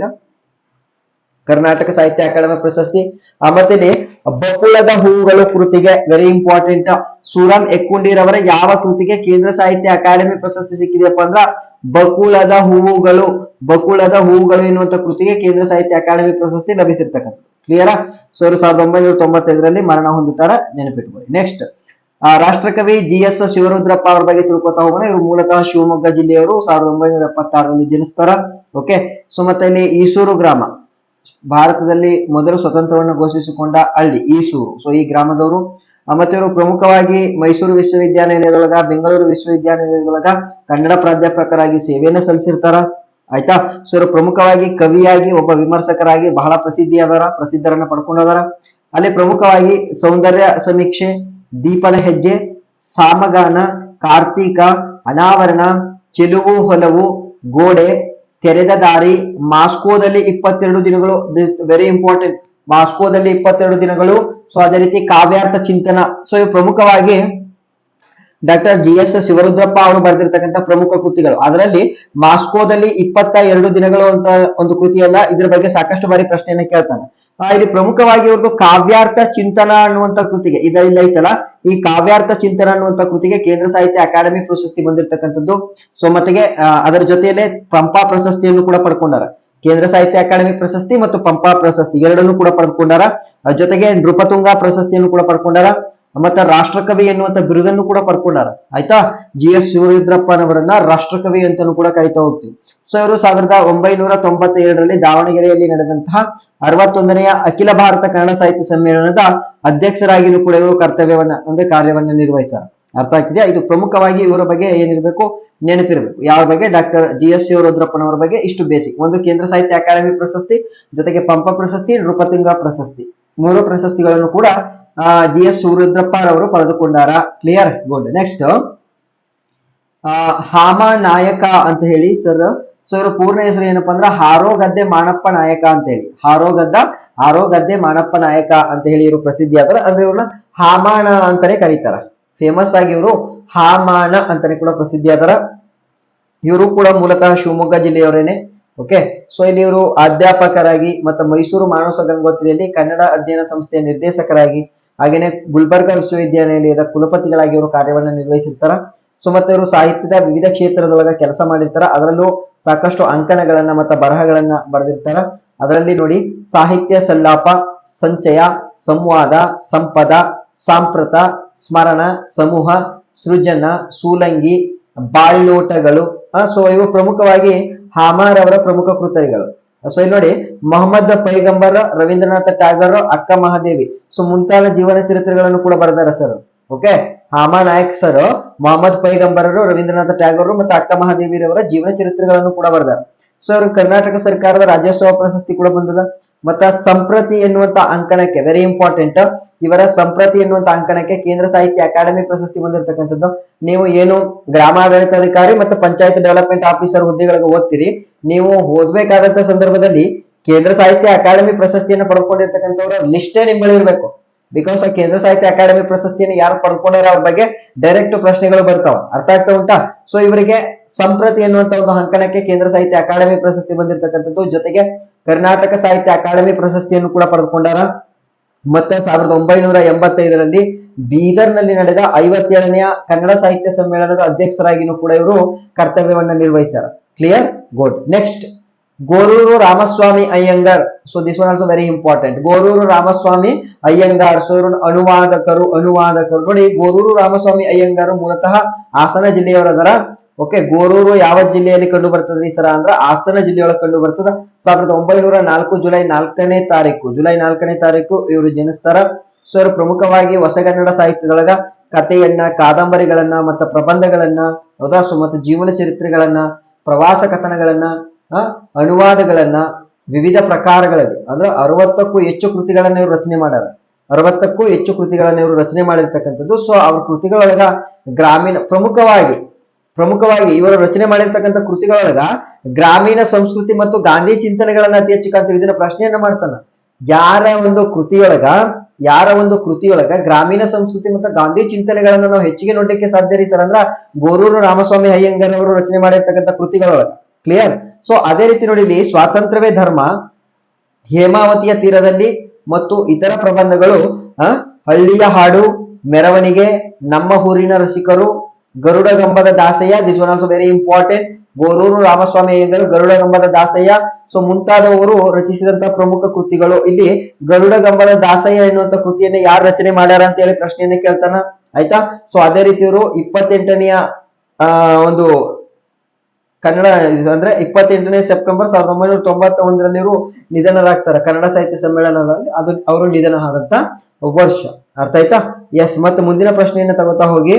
ಕರ್ನಾಟಕ ಸಾಹಿತ್ಯ ಅಕಾಡೆಮಿ ಪ್ರಶಸ್ತಿ. ಮತ್ತೆ ಬಕುಳದ ಹೂವುಗಳು ಕೃತಿಗೆ ವೆರಿ ಇಂಪಾರ್ಟೆಂಟ್. ಸೂರಂ ಹೆಕ್ಕುಂಡಿರವರ ಯಾವ ಕೃತಿಗೆ ಕೇಂದ್ರ ಸಾಹಿತ್ಯ ಅಕಾಡೆಮಿ ಪ್ರಶಸ್ತಿ ಸಿಕ್ಕಿದೆಯಪ್ಪ ಅಂದ್ರ ಬಕುಳದ ಹೂವುಗಳು ಎನ್ನುವಂತ ಕೃತಿಗೆ ಕೇಂದ್ರ ಸಾಹಿತ್ಯ ಅಕಾಡೆಮಿ ಪ್ರಶಸ್ತಿ ಲಭಿಸಿರ್ತಕ್ಕಂಥ. ಕ್ಲಿಯರಾ? ಸೊ 1995ರಲ್ಲಿ ಮರಣ ಹೊಂದುತ್ತಾರ, ನೆನಪಿಟ್ಕೊಳ್ಳಿ. ನೆಕ್ಸ್ಟ್ ರಾಷ್ಟ್ರಕವಿ GS ಶಿವರುದ್ರಪ್ಪ ಅವ್ರ ಬಗ್ಗೆ ತಿಳ್ಕೊತಾ ಹೋಗೋಣ. ಇವರು ಮೂಲತಃ ಶಿವಮೊಗ್ಗ ಜಿಲ್ಲೆಯವರು. 1976ರಲ್ಲಿ ಜನಿಸ್ತಾರ. ಓಕೆ. ಸೊ ಮತ್ತೆ ಇಲ್ಲಿ ಈಸೂರು ಗ್ರಾಮ, ಭಾರತದಲ್ಲಿ ಮೊದಲು ಸ್ವತಂತ್ರವನ್ನು ಘೋಷಿಸಿಕೊಂಡ ಹಳ್ಳಿ ಈಸೂರು. ಸೊ ಈ ಗ್ರಾಮದವರು. ಮತ್ತೆ ಇವರು ಪ್ರಮುಖವಾಗಿ ಮೈಸೂರು ವಿಶ್ವವಿದ್ಯಾನಿಲಯದೊಳಗ, ಬೆಂಗಳೂರು ವಿಶ್ವವಿದ್ಯಾನಿಲಯದೊಳಗ ಕನ್ನಡ ಪ್ರಾಧ್ಯಾಪಕರಾಗಿ ಸೇವೆಯನ್ನು ಸಲ್ಲಿಸಿರ್ತಾರ. ಆಯ್ತಾ? ಸೊ ಇವರು ಪ್ರಮುಖವಾಗಿ ಕವಿಯಾಗಿ, ಒಬ್ಬ ವಿಮರ್ಶಕರಾಗಿ ಬಹಳ ಪ್ರಸಿದ್ಧರನ್ನ ಪಡ್ಕೊಂಡದಾರ. ಅಲ್ಲಿ ಪ್ರಮುಖವಾಗಿ ಸೌಂದರ್ಯ ಸಮೀಕ್ಷೆ, ದೀಪದ ಹೆಜ್ಜೆ, ಸಾಮಗಾನ, ಕಾರ್ತೀಕ, ಅನಾವರಣ, ಚೆಲುವು ಹೊಲವು, ಗೋಡೆ, ತೆರೆದ ದಾರಿ, ಮಾಸ್ಕೋದಲ್ಲಿ 22 ದಿನಗಳು, ವೆರಿ ಇಂಪಾರ್ಟೆಂಟ್, ಮಾಸ್ಕೋದಲ್ಲಿ 22 ದಿನಗಳು. ಸೊ ಅದೇ ರೀತಿ ಕಾವ್ಯಾರ್ಥ ಚಿಂತನ. ಸೊ ಇವು ಪ್ರಮುಖವಾಗಿ ಡಾಕ್ಟರ್ GS ಶಿವರುದ್ರಪ್ಪ ಅವರು ಬರೆದಿರ್ತಕ್ಕಂಥ ಪ್ರಮುಖ ಕೃತಿಗಳು. ಅದರಲ್ಲಿ ಮಾಸ್ಕೋದಲ್ಲಿ 22 ದಿನಗಳು ಅಂತ ಒಂದು ಕೃತಿಯಲ್ಲ, ಇದ್ರ ಬಗ್ಗೆ ಸಾಕಷ್ಟು ಬಾರಿ ಪ್ರಶ್ನೆಯನ್ನ ಕೇಳ್ತಾನೆ. ಇಲ್ಲಿ ಪ್ರಮುಖವಾಗಿ ಇವ್ರದ್ದು ಕಾವ್ಯಾರ್ಥ ಚಿಂತನ ಅನ್ನುವಂತ ಕೃತಿಗೆ ಇದೆಲ್ಲ ಐತಲ್ಲ, ಈ ಕಾವ್ಯಾರ್ಥ ಚಿಂತನ ಅನ್ನುವಂತ ಕೃತಿಗೆ ಕೇಂದ್ರ ಸಾಹಿತ್ಯ ಅಕಾಡೆಮಿ ಪ್ರಶಸ್ತಿ ಬಂದಿರತಕ್ಕಂಥದ್ದು. ಸೊ ಮತ್ತೆಗೆ ಅದರ ಜೊತೆಯಲ್ಲೇ ಪಂಪಾ ಪ್ರಶಸ್ತಿಯನ್ನು ಕೂಡ ಪಡ್ಕೊಂಡಾರ. ಕೇಂದ್ರ ಸಾಹಿತ್ಯ ಅಕಾಡೆಮಿ ಪ್ರಶಸ್ತಿ ಮತ್ತು ಪಂಪಾ ಪ್ರಶಸ್ತಿ ಎರಡನ್ನೂ ಕೂಡ ಪಡ್ಕೊಂಡಾರ. ಜೊತೆಗೆ ನೃಪತುಂಗ ಪ್ರಶಸ್ತಿಯನ್ನು ಕೂಡ ಪಡ್ಕೊಂಡಾರ. ಮತ್ತೆ ರಾಷ್ಟ್ರಕವಿ ಎನ್ನುವಂತ ಬಿರುದನ್ನು ಕೂಡ ಪಡ್ಕೊಂಡಾರ. ಆಯ್ತಾ? GS ಶಿವರುದ್ರಪ್ಪನವರನ್ನ ರಾಷ್ಟ್ರಕವಿ ಅಂತಾನೂ ಕೂಡ ಕರಿತಾ ಹೋಗ್ತೀವಿ. ಸೊ ಇವರು 1997ರಲ್ಲಿ ದಾವಣಗೆರೆಯಲ್ಲಿ ನಡೆದಂತಹ 61ನೇ ಅಖಿಲ ಭಾರತ ಕನ್ನಡ ಸಾಹಿತ್ಯ ಸಮ್ಮೇಳನದ ಅಧ್ಯಕ್ಷರಾಗಿಯೂ ಕೂಡ ಇವರು ಕಾರ್ಯವನ್ನ ನಿರ್ವಹಿಸಾರ. ಅರ್ಥ ಆಗ್ತಿದೆಯಾ? ಇದು ಪ್ರಮುಖವಾಗಿ ಇವರ ಬಗ್ಗೆ ಏನಿರ್ಬೇಕು, ನೆನಪಿರ್ಬೇಕು. ಯಾವ ಬಗ್ಗೆ? ಡಾಕ್ಟರ್ GS ಶಿವರುದ್ರಪ್ಪನವರ ಬಗ್ಗೆ ಇಷ್ಟು ಬೇಸಿಕ್. ಒಂದು ಕೇಂದ್ರ ಸಾಹಿತ್ಯ ಅಕಾಡೆಮಿ ಪ್ರಶಸ್ತಿ, ಜೊತೆಗೆ ಪಂಪ ಪ್ರಶಸ್ತಿ, ನೃಪತುಂಗ ಪ್ರಶಸ್ತಿ, 3 ಪ್ರಶಸ್ತಿಗಳನ್ನು ಕೂಡ GS ಸೂರ್ಯದ್ರಪ್ಪ ಅವರು ಪಡೆದುಕೊಂಡಾರ. Clear, good. Next Hama Nayaka ಅಂತ ಹೇಳಿ ಸರ್. ಸೊ ಇವ್ರ ಪೂರ್ಣ ಹೆಸರು ಏನಪ್ಪಾ ಅಂದ್ರ ಹಾರೋಗದ್ದೆ ಮಾಣಪ್ಪ ನಾಯಕ ಅಂತ ಹೇಳಿ, ಹಾರೋಗದ್ದೆ ಮಾಣಪ್ಪ ನಾಯಕ ಅಂತ ಹೇಳಿ ಇವರು ಪ್ರಸಿದ್ಧಿ ಆದ್ರ. ಅಂದ್ರೆ ಇವ್ರನ್ನ ಹಾಮಾಣ ಅಂತಾನೆ ಕರೀತಾರ. ಫೇಮಸ್ ಆಗಿ ಇವರು ಹಾಮಾಣ ಅಂತಾನೆ ಕೂಡ ಪ್ರಸಿದ್ಧಿ ಆದಾರ. ಇವರು ಕೂಡ ಮೂಲತಃ ಶಿವಮೊಗ್ಗ ಜಿಲ್ಲೆಯವರೇನೆ. ಓಕೆ, ಸೊ ಇಲ್ಲಿ ಇವರು ಅಧ್ಯಾಪಕರಾಗಿ ಮತ್ತು ಮೈಸೂರು ಮಾನಸ ಗಂಗೋತ್ರಿಯಲ್ಲಿ ಕನ್ನಡ ಅಧ್ಯಯನ ಸಂಸ್ಥೆಯ ನಿರ್ದೇಶಕರಾಗಿ, ಹಾಗೇನೆ ಗುಲ್ಬರ್ಗಾ ವಿಶ್ವವಿದ್ಯಾನಿಲಯದ ಕುಲಪತಿಗಳಾಗಿ ಇವರು ಕಾರ್ಯವನ್ನು ನಿರ್ವಹಿಸಿರ್ತಾರ. ಸೊ ಮತ್ತೆ ಇವರು ಸಾಹಿತ್ಯದ ವಿವಿಧ ಕ್ಷೇತ್ರದೊಳಗ ಕೆಲಸ ಮಾಡಿರ್ತಾರ. ಅದರಲ್ಲೂ ಸಾಕಷ್ಟು ಅಂಕಣಗಳನ್ನ ಮತ್ತು ಬರಹಗಳನ್ನ ಬರೆದಿರ್ತಾರ. ಅದರಲ್ಲಿ ನೋಡಿ, ಸಾಹಿತ್ಯ ಸಲ್ಲಾಪ, ಸಂಚಯ, ಸಂವಾದ, ಸಂಪದ, ಸಾಂಪ್ರತ, ಸ್ಮರಣ, ಸಮೂಹ, ಸೃಜನ, ಸೂಲಂಗಿ, ಬಾಳ್ನೋಟಗಳು. ಸೊ ಇವು ಪ್ರಮುಖವಾಗಿ ಹಾಮಾರ್ ಅವರ ಪ್ರಮುಖ ಕೃತಿಗಳು. ಸೊ ಇಲ್ಲಿ ನೋಡಿ, ಮೊಹಮ್ಮದ್ ಪೈಗಂಬರ್, ರವೀಂದ್ರನಾಥ ಟ್ಯಾಗರ್, ಅಕ್ಕ ಮಹಾದೇವಿ, ಸೊ ಮುಂತಾದ ಜೀವನ ಚರಿತ್ರೆಗಳನ್ನು ಕೂಡ ಬರೆದಾರ sir. Okay, Hama Nayak sir Mohammad ಪೈಗಂಬರರು, ರವೀಂದ್ರನಾಥ ಟ್ಯಾಗೂರ್ ಮತ್ತು ಅಕ್ಕ ಮಹಾದೇವಿರವರ ಜೀವನ ಚರಿತ್ರೆಗಳನ್ನು ಕೂಡ ಬರೆದಾರ. ಸೊ ಅವರು ಕರ್ನಾಟಕ ಸರ್ಕಾರದ ರಾಜ್ಯೋತ್ಸವ ಪ್ರಶಸ್ತಿ ಕೂಡ ಬಂದದ. ಮತ್ತ ಸಂಪ್ರತಿ ಎನ್ನುವಂತ ಅಂಕಣಕ್ಕೆ, ವೆರಿ ಇಂಪಾರ್ಟೆಂಟ್, ಇವರ ಸಂಪ್ರತಿ ಎನ್ನುವಂತ ಅಂಕಣಕ್ಕೆ ಕೇಂದ್ರ ಸಾಹಿತ್ಯ ಅಕಾಡೆಮಿ ಪ್ರಶಸ್ತಿ ಬಂದಿರತಕ್ಕಂಥದ್ದು. ನೀವು ಏನು ಗ್ರಾಮಾಡಳಿತಾಧಿಕಾರಿ ಮತ್ತು ಪಂಚಾಯತ್ ಡೆವಲಪ್ಮೆಂಟ್ ಆಫೀಸರ್ ಹುದ್ದೆಗಳಿಗೆ ಓದ್ತೀರಿ, ನೀವು ಓದ್ಬೇಕಾದಂತ ಸಂದರ್ಭದಲ್ಲಿ ಕೇಂದ್ರ ಸಾಹಿತ್ಯ ಅಕಾಡೆಮಿ ಪ್ರಶಸ್ತಿಯನ್ನು ಪಡೆದುಕೊಂಡಿರ್ತಕ್ಕಂಥವ್ರ ಲಿಸ್ಟೇ ನಿಮ್ಮಲ್ಲಿ ಇರಬೇಕು. ಬಿಕಾಸ್ ಆ ಕೇಂದ್ರ ಸಾಹಿತ್ಯ ಅಕಾಡೆಮಿ ಪ್ರಶಸ್ತಿಯನ್ನು ಯಾರು ಪಡ್ಕೊಂಡಾರ ಅವ್ರ ಬಗ್ಗೆ ಡೈರೆಕ್ಟ್ ಪ್ರಶ್ನೆಗಳು ಬರ್ತಾವ. ಅರ್ಥ ಆಗ್ತಾ ಉಂಟಾ? ಸೊ ಇವರಿಗೆ ಸಂಪ್ರತಿ ಎನ್ನುವಂತ ಒಂದು ಅಂಕಣಕ್ಕೆ ಕೇಂದ್ರ ಸಾಹಿತ್ಯ ಅಕಾಡೆಮಿ ಪ್ರಶಸ್ತಿ ಬಂದಿರತಕ್ಕಂಥದ್ದು. ಜೊತೆಗೆ ಕರ್ನಾಟಕ ಸಾಹಿತ್ಯ ಅಕಾಡೆಮಿ ಪ್ರಶಸ್ತಿಯನ್ನು ಕೂಡ ಪಡೆದುಕೊಂಡಾರ. ಮತ್ತೆ 1985ರಲ್ಲಿ ಬೀದರ್ನಲ್ಲಿ ನಡೆದ 57ನೇ ಕನ್ನಡ ಸಾಹಿತ್ಯ ಸಮ್ಮೇಳನದ ಅಧ್ಯಕ್ಷರಾಗಿನೂ ಕೂಡ ಇವರು ಕರ್ತವ್ಯವನ್ನ ನಿರ್ವಹಿಸ್ಯಾರ. Clear, good. Next, Goruru Ramaswamy Iyengar. So this one also very important. Goruru Ramaswamy Iyengar, so ಇವರು ಅನುವಾದಕರು. ನೋಡಿ, ಗೋರೂರು ರಾಮಸ್ವಾಮಿ ಅಯ್ಯಂಗಾರ್ ಮೂಲತಃ ಹಾಸನ ಜಿಲ್ಲೆಯವರದರ. ಓಕೆ, ಗೋರೂರು ಯಾವ ಜಿಲ್ಲೆಯಲ್ಲಿ ಕಂಡು ಬರ್ತದ್ರಿ ಸರ ಅಂದ್ರ ಹಾಸನ ಜಿಲ್ಲೆಯೊಳಗೆ ಕಂಡು ಬರ್ತದ. 1904 ಜುಲೈ 4ನೇ ತಾರೀಕು ಇವರು ಜನಿಸ್ತಾರ. ಸೊ ಇವರು ಪ್ರಮುಖವಾಗಿ ಹೊಸಗನ್ನಡ ಸಾಹಿತ್ಯದೊಳಗ ಕಥೆಯನ್ನ, ಕಾದಂಬರಿಗಳನ್ನ ಮತ್ತು ಪ್ರಬಂಧಗಳನ್ನ, ಹೌದಾ, ಸೊ ಮತ್ತು ಜೀವನ ಚರಿತ್ರೆಗಳನ್ನ, ಪ್ರವಾಸ ಕಥನಗಳನ್ನ, ಅನುವಾದಗಳನ್ನ, ವಿವಿಧ ಪ್ರಕಾರಗಳಲ್ಲಿ ಅಂದ್ರೆ 60ಕ್ಕೂ ಹೆಚ್ಚು ಕೃತಿಗಳನ್ನ ಇವರು ರಚನೆ ಮಾಡ್ಯಾರ. 60ಕ್ಕೂ ಹೆಚ್ಚು ಕೃತಿಗಳನ್ನ ಇವರು ರಚನೆ ಮಾಡಿರ್ತಕ್ಕಂಥದ್ದು. ಸೊ ಅವ್ರ ಕೃತಿಗಳೊಳಗ ಗ್ರಾಮೀಣ, ಪ್ರಮುಖವಾಗಿ ಇವರು ರಚನೆ ಮಾಡಿರ್ತಕ್ಕಂಥ ಕೃತಿಗಳೊಳಗ ಗ್ರಾಮೀಣ ಸಂಸ್ಕೃತಿ ಮತ್ತು ಗಾಂಧಿ ಚಿಂತನೆಗಳನ್ನ ಅತಿ ಹೆಚ್ಚು ಕಾಣ್ತೀವಿ. ಇದನ್ನ ಪ್ರಶ್ನೆಯನ್ನ ಮಾಡ್ತಾನ, ಯಾರ ಒಂದು ಕೃತಿಯೊಳಗ ಗ್ರಾಮೀಣ ಸಂಸ್ಕೃತಿ ಮತ್ತು ಗಾಂಧಿ ಚಿಂತನೆಗಳನ್ನ ನಾವು ಹೆಚ್ಚಿಗೆ ನೋಡ್ಲಿಕ್ಕೆ ಸಾಧ್ಯ ರೀ ಸರ್ ಅಂದ್ರ ಗೋರೂರು ರಾಮಸ್ವಾಮಿ ಅಯ್ಯಂಗಾರ್ ಅವರು ರಚನೆ ಮಾಡಿರ್ತಕ್ಕಂಥ ಕೃತಿಗಳೊಳಗ. ಕ್ಲಿಯರ್. ಸೊ ಅದೇ ರೀತಿ ನೋಡಿ, ಇಲ್ಲಿ ಸ್ವಾತಂತ್ರ್ಯವೇ ಧರ್ಮ, ಹೇಮಾವತಿಯ ತೀರದಲ್ಲಿ ಮತ್ತು ಇತರ ಪ್ರಬಂಧಗಳು, ಹಳ್ಳಿಯ ಹಾಡು, ಮೆರವಣಿಗೆ, ನಮ್ಮ ಊರಿನ ರಸಿಕರು, ಗರುಡಗಂಬದ ದಾಸಯ್ಯ, this one also very important. Goruru Ramaswamy Iyengar, ಗರುಡಗಂಬದ ದಾಸಯ್ಯ, ಸೊ ಮುಂತಾದವರು ರಚಿಸಿದಂತಹ ಪ್ರಮುಖ ಕೃತಿಗಳು. ಇಲ್ಲಿ ಗರುಡಗಂಬದ ದಾಸಯ್ಯ ಎನ್ನುವಂತ ಕೃತಿಯನ್ನ ಯಾರು ರಚನೆ ಮಾಡ್ಯಾರ ಅಂತ ಹೇಳಿ ಪ್ರಶ್ನೆಯನ್ನ ಕೇಳ್ತಾನ. ಆಯ್ತಾ? ಸೊ ಅದೇ ರೀತಿ ಇವರು 28ನೆಯ ಒಂದು ಕನ್ನಡ ಅಂದ್ರೆ 28ನೇ ಸೆಪ್ಟೆಂಬರ್ 1991ರಲ್ಲಿ ಇವರು ನಿಧನರಾಗ್ತಾರೆ ಕನ್ನಡ ಸಾಹಿತ್ಯ ಸಮ್ಮೇಳನದಲ್ಲಿ. ಅದು ಅವರು ನಿಧನ ಆದಂತ ವರ್ಷ. ಅರ್ಥ ಆಯ್ತಾ? ಎಸ್. ಮತ್ತೆ ಮುಂದಿನ ಪ್ರಶ್ನೆಯನ್ನ ತಗೋತಾ ಹೋಗಿ,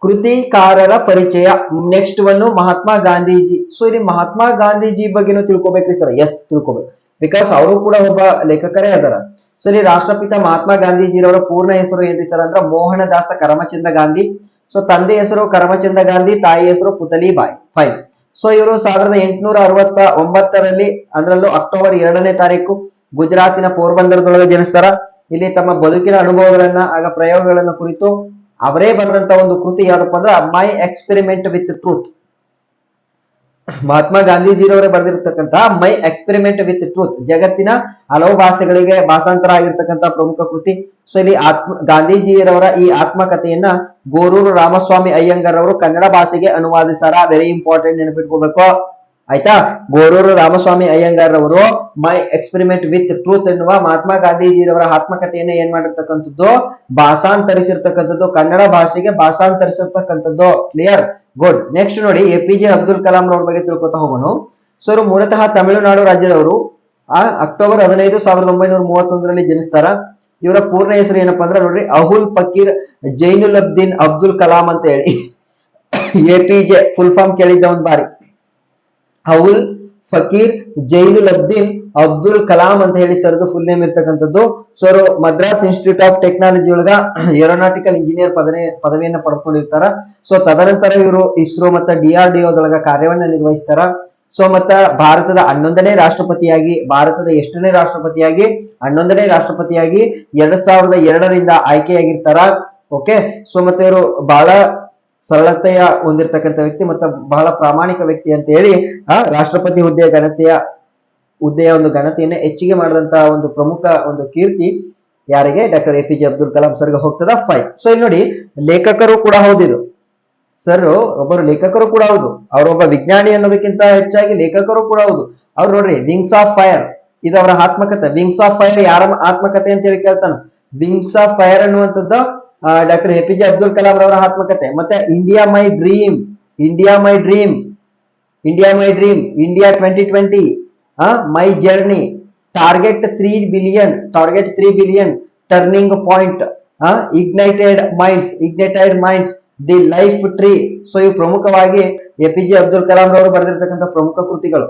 ಕೃತಿಕಾರರ ಪರಿಚಯ. Next one Mahatma Gandhiji. So ಇಲ್ಲಿ ಮಹಾತ್ಮ ಗಾಂಧೀಜಿ ಬಗ್ಗೆನೂ ತಿಳ್ಕೊಬೇಕ್ರಿ ಸರ್. ಎಸ್, ತಿಳ್ಕೊಬೇಕು. ಬಿಕಾಸ್ ಅವರು ಕೂಡ ಒಬ್ಬ ಲೇಖಕರೇ ಅದಾರ. ಸೊ ಇಲ್ಲಿ ರಾಷ್ಟ್ರಪಿತ ಮಹಾತ್ಮ ಗಾಂಧೀಜಿರವರ ಪೂರ್ಣ ಹೆಸರು ಏನ್ರಿ ಸರ್ ಅಂದ್ರ ಮೋಹನದಾಸ ಕರಮಚಂದ ಗಾಂಧಿ. ಸೊ ತಂದೆ ಹೆಸರು ಕರಮಚಂದ ಗಾಂಧಿ, ತಾಯಿ ಹೆಸರು ಪುತಲಿಬಾಯಿ. ಫೈನ್. ಸೊ ಇವರು 1869ರಲ್ಲಿ, ಅದರಲ್ಲೂ ಅಕ್ಟೋಬರ್ 2ನೇ ತಾರೀಕು ಗುಜರಾತಿನ ಪೋರ್ಬಂದರದೊಳಗೆ ಜನಿಸ್ತಾರ. ಇಲ್ಲಿ ತಮ್ಮ ಬದುಕಿನ ಅನುಭವಗಳನ್ನ, ಆಗ ಪ್ರಯೋಗಗಳನ್ನ ಕುರಿತು ಅವರೇ ಬರೆದಂತ ಒಂದು ಕೃತಿ ಯಾವ್ದಪ್ಪ ಅಂದ್ರೆ my experiment with truth. Mahatma ಗಾಂಧೀಜಿರವರೇ ಬರೆದಿರ್ತಕ್ಕಂಥ ಮೈ ಎಕ್ಸ್ಪೆರಿಮೆಂಟ್ ವಿತ್ ಟ್ರೂತ್ ಜಗತ್ತಿನ ಹಲವು ಭಾಷೆಗಳಿಗೆ ಭಾಷಾಂತರ ಆಗಿರ್ತಕ್ಕಂಥ ಪ್ರಮುಖ ಕೃತಿ. ಸೊ ಇಲ್ಲಿ ಗಾಂಧೀಜಿಯವರ ಈ ಆತ್ಮಕಥೆಯನ್ನ ಗೋರೂರು ರಾಮಸ್ವಾಮಿ ಅಯ್ಯಂಗಾರ್ ಅವರು ಕನ್ನಡ ಭಾಷೆಗೆ ಅನುವಾದಿಸಾರ. Very important, ನೆನಪಿಟ್ಕೋಬೇಕು. ಆಯ್ತಾ? ಗೋರೂರು ರಾಮಸ್ವಾಮಿ ಅಯ್ಯಂಗಾರ್ ಅವರು ಮೈ ಎಕ್ಸ್ಪೆರಿಮೆಂಟ್ ವಿತ್ ಟ್ರೂತ್ ಎನ್ನುವ ಮಹಾತ್ಮ ಗಾಂಧೀಜಿಯವರ ಆತ್ಮಕಥೆಯನ್ನ ಏನ್ ಮಾಡಿರ್ತಕ್ಕಂಥದ್ದು, ಭಾಷಾಂತರಿಸಿರ್ತಕ್ಕಂಥದ್ದು, ಕನ್ನಡ ಭಾಷೆಗೆ ಭಾಷಾಂತರಿಸಿರ್ತಕ್ಕಂಥದ್ದು. Clear, good. ನೆಕ್ಸ್ಟ್ ನೋಡಿ, APJ ಅಬ್ದುಲ್ ಕಲಾಂ ಅವ್ರ ಬಗ್ಗೆ ತಿಳ್ಕೊತಾ ಹೋಗೋಣ. ಸೊ ಇವರು ಮೂಲತಃ ತಮಿಳುನಾಡು ರಾಜ್ಯದವರು. ಅಕ್ಟೋಬರ್ 15, 1931ರಲ್ಲಿ ಜನಿಸ್ತಾರ. ಇವರ ಪೂರ್ಣ ಹೆಸರು ಏನಪ್ಪಾ ಅಂದ್ರೆ ನೋಡ್ರಿ, ಅಹುಲ್ ಫಕೀರ್ ಜೈನುಲಬ್ದೀನ್ ಅಬ್ದುಲ್ ಕಲಾಂ ಅಂತ ಹೇಳಿ. APJ ಫುಲ್ ಫಾರ್ಮ್ ಕೇಳಿದ್ದ ಒಂದ್ ಬಾರಿ. ಅಹುಲ್ ಫಕೀರ್ ಜೈನುಲಬ್ದೀನ್ ಅಬ್ದುಲ್ ಕಲಾಂ ಅಂತ ಹೇಳಿ ಸರ್ದು ಫುಲ್ ನೇಮ್ ಇರ್ತಕ್ಕಂಥದ್ದು. ಸೊ ಅವರು ಮದ್ರಾಸ್ ಇನ್ಸ್ಟಿಟ್ಯೂಟ್ ಆಫ್ ಟೆಕ್ನಾಲಜಿ ಒಳಗ ಏರೋನಾಟಿಕಲ್ ಇಂಜಿನಿಯರ್ ಪದವಿಯನ್ನ ಪಡ್ಕೊಂಡಿರ್ತಾರ. ಸೊ ತದನಂತರ ಇವರು ಇಸ್ರೋ ಮತ್ತು DRDOದೊಳಗ ಕಾರ್ಯವನ್ನ ನಿರ್ವಹಿಸ್ತಾರ. ಸೊ ಮತ್ತ ಭಾರತದ 11ನೇ ರಾಷ್ಟ್ರಪತಿಯಾಗಿ, ಭಾರತದ ಎಷ್ಟನೇ ರಾಷ್ಟ್ರಪತಿಯಾಗಿ? 11ನೇ ರಾಷ್ಟ್ರಪತಿಯಾಗಿ 2002ರಿಂದ ಆಯ್ಕೆಯಾಗಿರ್ತಾರ. ಓಕೆ. ಸೊ ಮತ್ತೆ ಇವರು ಬಹಳ ಸರಳತೆಯ ಹೊಂದಿರತಕ್ಕಂಥ ವ್ಯಕ್ತಿ ಮತ್ತು ಬಹಳ ಪ್ರಾಮಾಣಿಕ ವ್ಯಕ್ತಿ ಅಂತ ಹೇಳಿ ರಾಷ್ಟ್ರಪತಿ ಹುದ್ದೆಯ ಒಂದು ಘನತೆಯನ್ನು ಹೆಚ್ಚಿಗೆ ಮಾಡಿದಂತಹ ಒಂದು ಪ್ರಮುಖ ಒಂದು ಕೀರ್ತಿ ಯಾರಿಗೆ? ಡಾಕ್ಟರ್ APJ ಅಬ್ದುಲ್ ಕಲಾಂ ಸರ್ಗೆ ಹೋಗ್ತದ. ಫೈನ್. ಸೊ ಇಲ್ಲಿ ನೋಡಿ, ಲೇಖಕರು ಕೂಡ ಹೌದಿದು ಸರ್, ಒಬ್ಬರು ಲೇಖಕರು ಕೂಡ ಹೌದು. ಅವರೊಬ್ಬ ವಿಜ್ಞಾನಿ ಅನ್ನೋದಕ್ಕಿಂತ ಹೆಚ್ಚಾಗಿ ಲೇಖಕರು ಕೂಡ ಹೌದು. ಅವ್ರು ನೋಡ್ರಿ, ವಿಂಗ್ಸ್ ಆಫ್ ಫೈರ್ ಇದು ಅವರ ಆತ್ಮಕಥೆ. ವಿಂಗ್ಸ್ ಆಫ್ ಫೈರ್ ಯಾರ ಆತ್ಮಕಥೆ ಅಂತ ಹೇಳಿ ಕೇಳ್ತಾನ. ವಿಂಗ್ಸ್ ಆಫ್ ಫೈರ್ ಅನ್ನುವಂಥದ್ದು ಡಾಕ್ಟರ್ APJ ಅಬ್ದುಲ್ ಕಲಾಂ ಅವರ ಆತ್ಮಕಥೆ. ಮತ್ತೆ India my dream, India my dream, India my dream, India 2020, my journey, target 3 billion, target 3 billion, turning point, ignited minds, the life tree. So ಇವು ಪ್ರಮುಖವಾಗಿ APJ Abdul Kalam ಅವರು ಬರೆದಿರ್ತಕ್ಕಂಥ ಪ್ರಮುಖ ಕೃತಿಗಳು.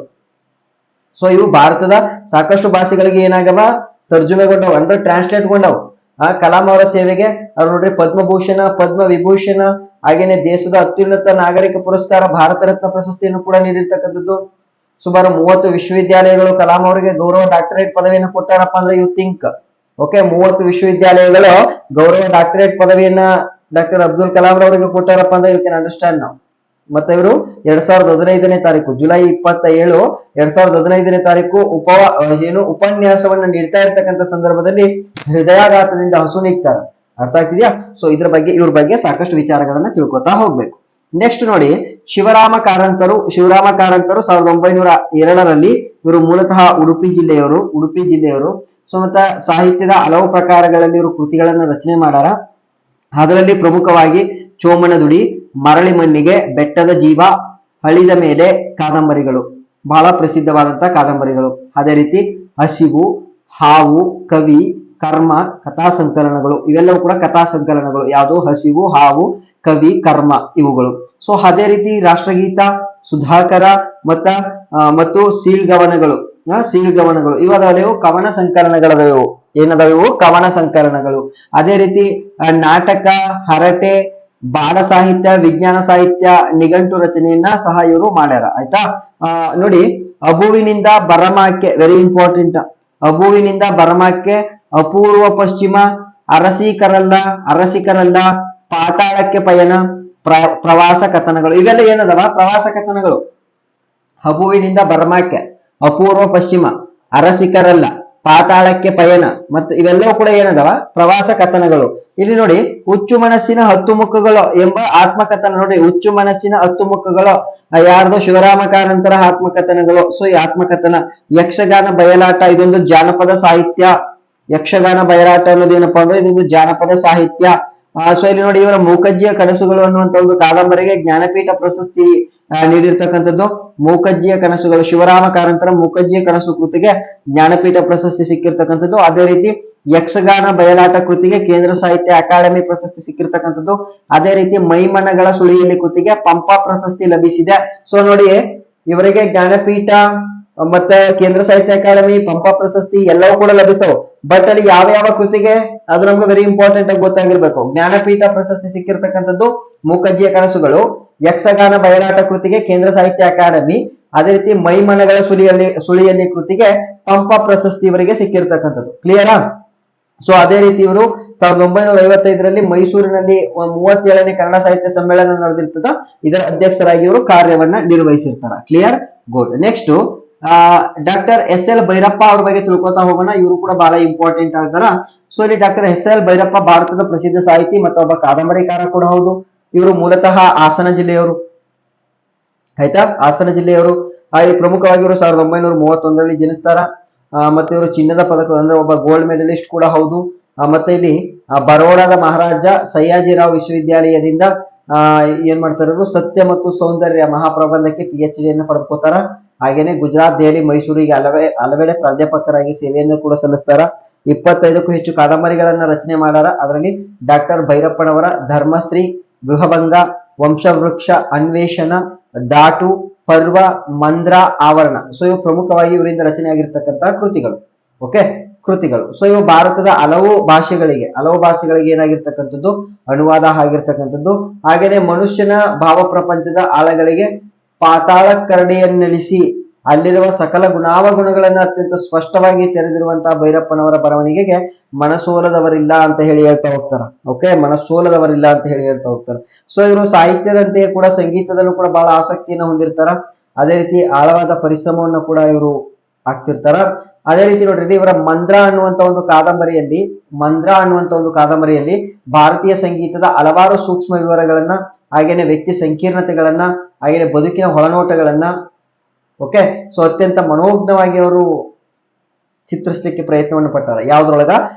ಸೊ ಇವು ಭಾರತದ ಸಾಕಷ್ಟು ಭಾಷೆಗಳಿಗೆ ಏನಾಗವ? ತರ್ಜುಮೆಗೊಂಡವು, ಅಂದ್ರೆ ಟ್ರಾನ್ಸ್ಲೇಟ್ಗೊಂಡವು. ಕಲಾಂ ಅವರ ಸೇವೆಗೆ ಅವ್ರು ನೋಡ್ರಿ ಪದ್ಮಭೂಷಣ, ಪದ್ಮ ವಿಭೂಷಣ, ಹಾಗೇನೆ ದೇಶದ ಅತ್ಯುನ್ನತ ನಾಗರಿಕ ಪುರಸ್ಕಾರ ಭಾರತ ರತ್ನ ಪ್ರಶಸ್ತಿಯನ್ನು ಕೂಡ ನೀಡಿರ್ತಕ್ಕಂಥದ್ದು. ಸುಮಾರು 30 ವಿಶ್ವವಿದ್ಯಾಲಯಗಳು ಕಲಾಂ ಅವರಿಗೆ ಗೌರವ ಡಾಕ್ಟರೇಟ್ ಪದವಿಯನ್ನು ಕೊಟ್ಟಾರಪ್ಪ ಅಂದ್ರೆ ಯು ಥಿಂಕ್. ಓಕೆ, 30 ವಿಶ್ವವಿದ್ಯಾಲಯಗಳು ಗೌರವ ಡಾಕ್ಟರೇಟ್ ಪದವಿಯನ್ನ ಡಾಕ್ಟರ್ ಅಬ್ದುಲ್ ಕಲಾಂ ಅವರಿಗೆ ಕೊಟ್ಟಾರಪ್ಪ ಅಂದ್ರೆ ಯು ಕ್ಯಾನ್ ಅಂಡರ್ಸ್ಟ್ಯಾಂಡ್ ನಾವು. ಮತ್ತೆ ಇವರು 2015ನೇ ತಾರೀಕು, ಜುಲೈ 27, 2015ನೇ ತಾರೀಕು ಉಪನ್ಯಾಸವನ್ನ ನೀಡ್ತಾ ಇರ್ತಕ್ಕಂಥ ಸಂದರ್ಭದಲ್ಲಿ ಹೃದಯಾಘಾತದಿಂದ ಹಸುನೀಗ್ತಾರೆ. ಅರ್ಥ ಆಗ್ತಿದ್ಯಾ? ಸೊ ಇದ್ರ ಬಗ್ಗೆ, ಇವ್ರ ಬಗ್ಗೆ ಸಾಕಷ್ಟು ವಿಚಾರಗಳನ್ನ ತಿಳ್ಕೊತಾ ಹೋಗ್ಬೇಕು. ನೆಕ್ಸ್ಟ್ ನೋಡಿ, ಶಿವರಾಮ ಕಾರಂತರು 1902ರಲ್ಲಿ, ಇವರು ಮೂಲತಃ ಉಡುಪಿ ಜಿಲ್ಲೆಯವರು. ಸೊ ಮತ್ತ ಸಾಹಿತ್ಯದ ಹಲವು ಪ್ರಕಾರಗಳಲ್ಲಿ ಇವರು ಕೃತಿಗಳನ್ನ ರಚನೆ ಮಾಡಾರ. ಅದರಲ್ಲಿ ಪ್ರಮುಖವಾಗಿ ಚೋಮನದುಡಿ, ಮರಳಿ ಮಣ್ಣಿಗೆ, ಬೆಟ್ಟದ ಜೀವ, ಹಳಿದ ಮೇಲೆ ಕಾದಂಬರಿಗಳು ಬಹಳ ಪ್ರಸಿದ್ಧವಾದಂತಹ ಕಾದಂಬರಿಗಳು. ಅದೇ ರೀತಿ ಹಸಿವು, ಹಾವು, ಕವಿ, ಕರ್ಮ, ಕಥಾ ಸಂಕಲನಗಳು, ಇವೆಲ್ಲವೂ ಕೂಡ ಕಥಾ ಸಂಕಲನಗಳು. ಯಾವುದು? ಹಸಿವು, ಹಾವು, ಕವಿ, ಕರ್ಮ ಇವುಗಳು. ಸೊ ಅದೇ ರೀತಿ ರಾಷ್ಟ್ರಗೀತ, ಸುಧಾಕರ ಮತ್ತು ಸೀಳ್ಗವನಗಳು ಇವು ಕವನ ಸಂಕಲನಗಳದವು. ಏನದವು? ಕವನ ಸಂಕಲನಗಳು. ಅದೇ ರೀತಿ ನಾಟಕ, ಹರಟೆ, ಬಾಲ ಸಾಹಿತ್ಯ, ವಿಜ್ಞಾನ ಸಾಹಿತ್ಯ, ನಿಘಂಟು ರಚನೆಯನ್ನ ಸಹ ಇವರು ಮಾಡ್ಯಾರ. ಆಯ್ತಾ? ನೋಡಿ, ಅಬುವಿನಿಂದ ಬರಮಾಕ್ಕೆ, ವೆರಿ ಇಂಪಾರ್ಟೆಂಟ್. ಅಬುವಿನಿಂದ ಬರಮಾಕ್ಕೆ, ಅಪೂರ್ವ ಪಶ್ಚಿಮ, ಅರಸಿಕರಲ್ಲ, ಪಾತಾಳಕ್ಕೆ ಪಯಣ, ಪ್ರವಾಸ ಕಥನಗಳು. ಇವೆಲ್ಲ ಏನದವ? ಪ್ರವಾಸ ಕಥನಗಳು. ಅಬುವಿನಿಂದ ಬರಮಾಕ್ಕೆ, ಅಪೂರ್ವ ಪಶ್ಚಿಮ, ಅರಸಿಕರಲ್ಲ, ಪಾತಾಳಕ್ಕೆ ಪಯಣ, ಮತ್ತು ಇವೆಲ್ಲವೂ ಕೂಡ ಏನದವ? ಪ್ರವಾಸ ಕಥನಗಳು. ಇಲ್ಲಿ ನೋಡಿ, ಹುಚ್ಚು ಮನಸ್ಸಿನ 10 ಮುಖಗಳು ಎಂಬ ಆತ್ಮಕಥನ. ನೋಡಿ, ಹುಚ್ಚು ಮನಸ್ಸಿನ 10 ಮುಖಗಳು ಯಾರ್ದು? ಶಿವರಾಮ ಕಾರಂತರ ಆತ್ಮಕಥನಗಳು. ಸೊ ಈ ಆತ್ಮಕಥನ. ಯಕ್ಷಗಾನ ಬಯಲಾಟ, ಇದೊಂದು ಜಾನಪದ ಸಾಹಿತ್ಯ. ಯಕ್ಷಗಾನ ಬಯಲಾಟ ಅನ್ನೋದು ಏನಪ್ಪಾ ಅಂದ್ರೆ ಇದೊಂದು ಜಾನಪದ ಸಾಹಿತ್ಯ. ಸೊ ಇಲ್ಲಿ ನೋಡಿ, ಇವರ ಮೂಕಜ್ಜಿಯ ಕನಸುಗಳು ಅನ್ನುವಂತ ಒಂದು ಕಾದಂಬರಿಗೆ ಜ್ಞಾನಪೀಠ ಪ್ರಶಸ್ತಿ ನೀಡಿರ್ತಕ್ಕಂಥದ್ದು. ಮೂಕಜ್ಜಿಯ ಕನಸುಗಳು, ಶಿವರಾಮ ಕಾರಂತರ ಮೂಕಜ್ಜಿಯ ಕನಸು ಕೃತಿಗೆ ಜ್ಞಾನಪೀಠ ಪ್ರಶಸ್ತಿ ಸಿಕ್ಕಿರ್ತಕ್ಕಂಥದ್ದು. ಅದೇ ರೀತಿ ಯಕ್ಷಗಾನ ಬಯಲಾಟ ಕೃತಿಗೆ ಕೇಂದ್ರ ಸಾಹಿತ್ಯ ಅಕಾಡೆಮಿ ಪ್ರಶಸ್ತಿ ಸಿಕ್ಕಿರ್ತಕ್ಕಂಥದ್ದು. ಅದೇ ರೀತಿ ಮೈಮನಗಳ ಸುಳಿಯಲ್ಲಿ ಕೃತಿಗೆ ಪಂಪ ಪ್ರಶಸ್ತಿ ಲಭಿಸಿದೆ. ಸೊ ನೋಡಿ, ಇವರಿಗೆ ಜ್ಞಾನಪೀಠ ಮತ್ತೆ ಕೇಂದ್ರ ಸಾಹಿತ್ಯ ಅಕಾಡೆಮಿ, ಪಂಪ ಪ್ರಶಸ್ತಿ ಎಲ್ಲವೂ ಕೂಡ ಲಭಿಸವು. ಬಟ್ ಅಲ್ಲಿ ಯಾವ ಯಾವ ಕೃತಿಗೆ, ಅದು ನಮ್ಗೆ ವೆರಿ ಇಂಪಾರ್ಟೆಂಟ್ ಆಗಿ ಗೊತ್ತಾಗಿರ್ಬೇಕು. ಜ್ಞಾನಪೀಠ ಪ್ರಶಸ್ತಿ ಸಿಕ್ಕಿರ್ತಕ್ಕಂಥದ್ದು ಮೂಕಜ್ಜಿಯ ಕನಸುಗಳು, ಯಕ್ಷಗಾನ ಬಯಲಾಟ ಕೃತಿಗೆ ಕೇಂದ್ರ ಸಾಹಿತ್ಯ ಅಕಾಡೆಮಿ, ಅದೇ ರೀತಿ ಮೈಮನಗಳ ಸುಳಿಯಲ್ಲಿ ಕೃತಿಗೆ ಪಂಪ ಪ್ರಶಸ್ತಿ ಇವರಿಗೆ ಸಿಕ್ಕಿರ್ತಕ್ಕಂಥದ್ದು. ಕ್ಲಿಯರಾ? ಸೊ ಅದೇ ರೀತಿ ಇವರು 1955ರಲ್ಲಿ ಮೈಸೂರಿನಲ್ಲಿ 37ನೇ ಕನ್ನಡ ಸಾಹಿತ್ಯ ಸಮ್ಮೇಳನ ನಡೆದಿರ್ತದ. ಇದರ ಅಧ್ಯಕ್ಷರಾಗಿ ಇವರು ಕಾರ್ಯವನ್ನ ನಿರ್ವಹಿಸಿರ್ತಾರ. Clear? Good. Next doctor SL Bhyrappa ಅವ್ರ ಬಗ್ಗೆ ತಿಳ್ಕೊತಾ ಹೋಗೋಣ. ಇವರು ಕೂಡ ಬಹಳ ಇಂಪಾರ್ಟೆಂಟ್ ಆಗ್ತಾರ. ಸೊ ಇಲ್ಲಿ ಡಾಕ್ಟರ್ SL ಭೈರಪ್ಪ ಭಾರತದ ಪ್ರಸಿದ್ಧ ಸಾಹಿತಿ ಮತ್ತು ಒಬ್ಬ ಕಾದಂಬರಿಕಾರ ಕೂಡ ಹೌದು. ಇವರು ಮೂಲತಃ ಹಾಸನ ಜಿಲ್ಲೆಯವರು. ಆಯ್ತಾ? ಹಾಸನ ಜಿಲ್ಲೆಯವರು. ಪ್ರಮುಖವಾಗಿ ಇವರು 1931ರಲ್ಲಿ ಜನಿಸ್ತಾರ. ಮತ್ತೆ ಇವರು ಚಿನ್ನದ ಪದಕ, ಅಂದ್ರೆ ಒಬ್ಬ ಗೋಲ್ಡ್ ಮೆಡಲಿಸ್ಟ್ ಕೂಡ ಹೌದು. ಮತ್ತೆ ಇಲ್ಲಿ ಬರೋಡಾದ ಮಹಾರಾಜ ಸಯ್ಯಾಜಿರಾವ್ ವಿಶ್ವವಿದ್ಯಾಲಯದಿಂದ ಏನ್ ಮಾಡ್ತಾರೆ ಇವರು? ಸತ್ಯ ಮತ್ತು ಸೌಂದರ್ಯ ಮಹಾಪ್ರಬಂಧಕ್ಕೆ PhD ಅನ್ನು ಪಡೆದುಕೋತಾರ. ಹಾಗೇನೆ ಗುಜರಾತ್, ದೆಹಲಿ, ಮೈಸೂರಿಗೆ ಹಲವೆಡೆ ಪ್ರಾಧ್ಯಾಪಕರಾಗಿ ಸೇವೆಯನ್ನು ಕೂಡ ಸಲ್ಲಿಸ್ತಾರ. 25ಕ್ಕೂ ಹೆಚ್ಚು ಕಾದಂಬರಿಗಳನ್ನ ರಚನೆ ಮಾಡಾರ. ಅದರಲ್ಲಿ ಡಾಕ್ಟರ್ ಭೈರಪ್ಪನವರ ಧರ್ಮಶ್ರೀ, ಗೃಹಭಂಗ, ವಂಶವೃಕ್ಷ, ಅನ್ವೇಷಣ, ದಾಟು, ಪರ್ವ, ಮಂದ್ರ, ಆವರಣ. ಸೊ ಇವು ಪ್ರಮುಖವಾಗಿ ಇವರಿಂದ ರಚನೆ ಆಗಿರ್ತಕ್ಕಂತಹ ಕೃತಿಗಳು. ಓಕೆ, ಕೃತಿಗಳು. ಸೊ ಇವು ಭಾರತದ ಹಲವು ಭಾಷೆಗಳಿಗೆ ಏನಾಗಿರ್ತಕ್ಕಂಥದ್ದು ಅನುವಾದ ಆಗಿರ್ತಕ್ಕಂಥದ್ದು. ಹಾಗೇನೆ ಮನುಷ್ಯನ ಭಾವ ಪ್ರಪಂಚದ ಆಳಗಳಿಗೆ ಪಾತಾಳ ಕರಡಿಯನ್ನಿಳಿಸಿ ಅಲ್ಲಿರುವ ಸಕಲ ಗುಣಾವಗುಣಗಳನ್ನ ಅತ್ಯಂತ ಸ್ಪಷ್ಟವಾಗಿ ತೆರೆದಿರುವಂತಹ ಭೈರಪ್ಪನವರ ಬರವಣಿಗೆಗೆ ಮನಸೋಲದವರಿಲ್ಲ ಅಂತ ಹೇಳಿ ಹೇಳ್ತಾ ಹೋಗ್ತಾರ. ಓಕೆ, ಮನಸೋಲದವರಿಲ್ಲ ಅಂತ ಹೇಳಿ ಹೇಳ್ತಾ ಹೋಗ್ತಾರ. ಸೊ ಇವರು ಸಾಹಿತ್ಯದಂತೆಯೇ ಕೂಡ ಸಂಗೀತದಲ್ಲೂ ಕೂಡ ಬಹಳ ಆಸಕ್ತಿಯನ್ನು ಹೊಂದಿರ್ತಾರ. ಅದೇ ರೀತಿ ಆಳವಾದ ಪರಿಶ್ರಮವನ್ನು ಕೂಡ ಇವರು ಆಗ್ತಿರ್ತಾರ. ಅದೇ ರೀತಿ ನೋಡ್ರಿ, ಇವರ ಮಂದ್ರ ಅನ್ನುವಂತ ಒಂದು ಕಾದಂಬರಿಯಲ್ಲಿ ಭಾರತೀಯ ಸಂಗೀತದ ಹಲವಾರು ಸೂಕ್ಷ್ಮ ವಿವರಗಳನ್ನ, ಹಾಗೇನೆ ವ್ಯಕ್ತಿ ಸಂಕೀರ್ಣತೆಗಳನ್ನ, ಹಾಗೇನೆ ಬದುಕಿನ ಒಳನೋಟಗಳನ್ನ, ಓಕೆ, ಸೊ ಅತ್ಯಂತ ಮನೋಜ್ಞವಾಗಿ ಅವರು ಚಿತ್ರಿಸಲಿಕ್ಕೆ ಪ್ರಯತ್ನವನ್ನು ಪಟ್ಟಾರ. ಯಾವ್ದ್ರೊಳಗ?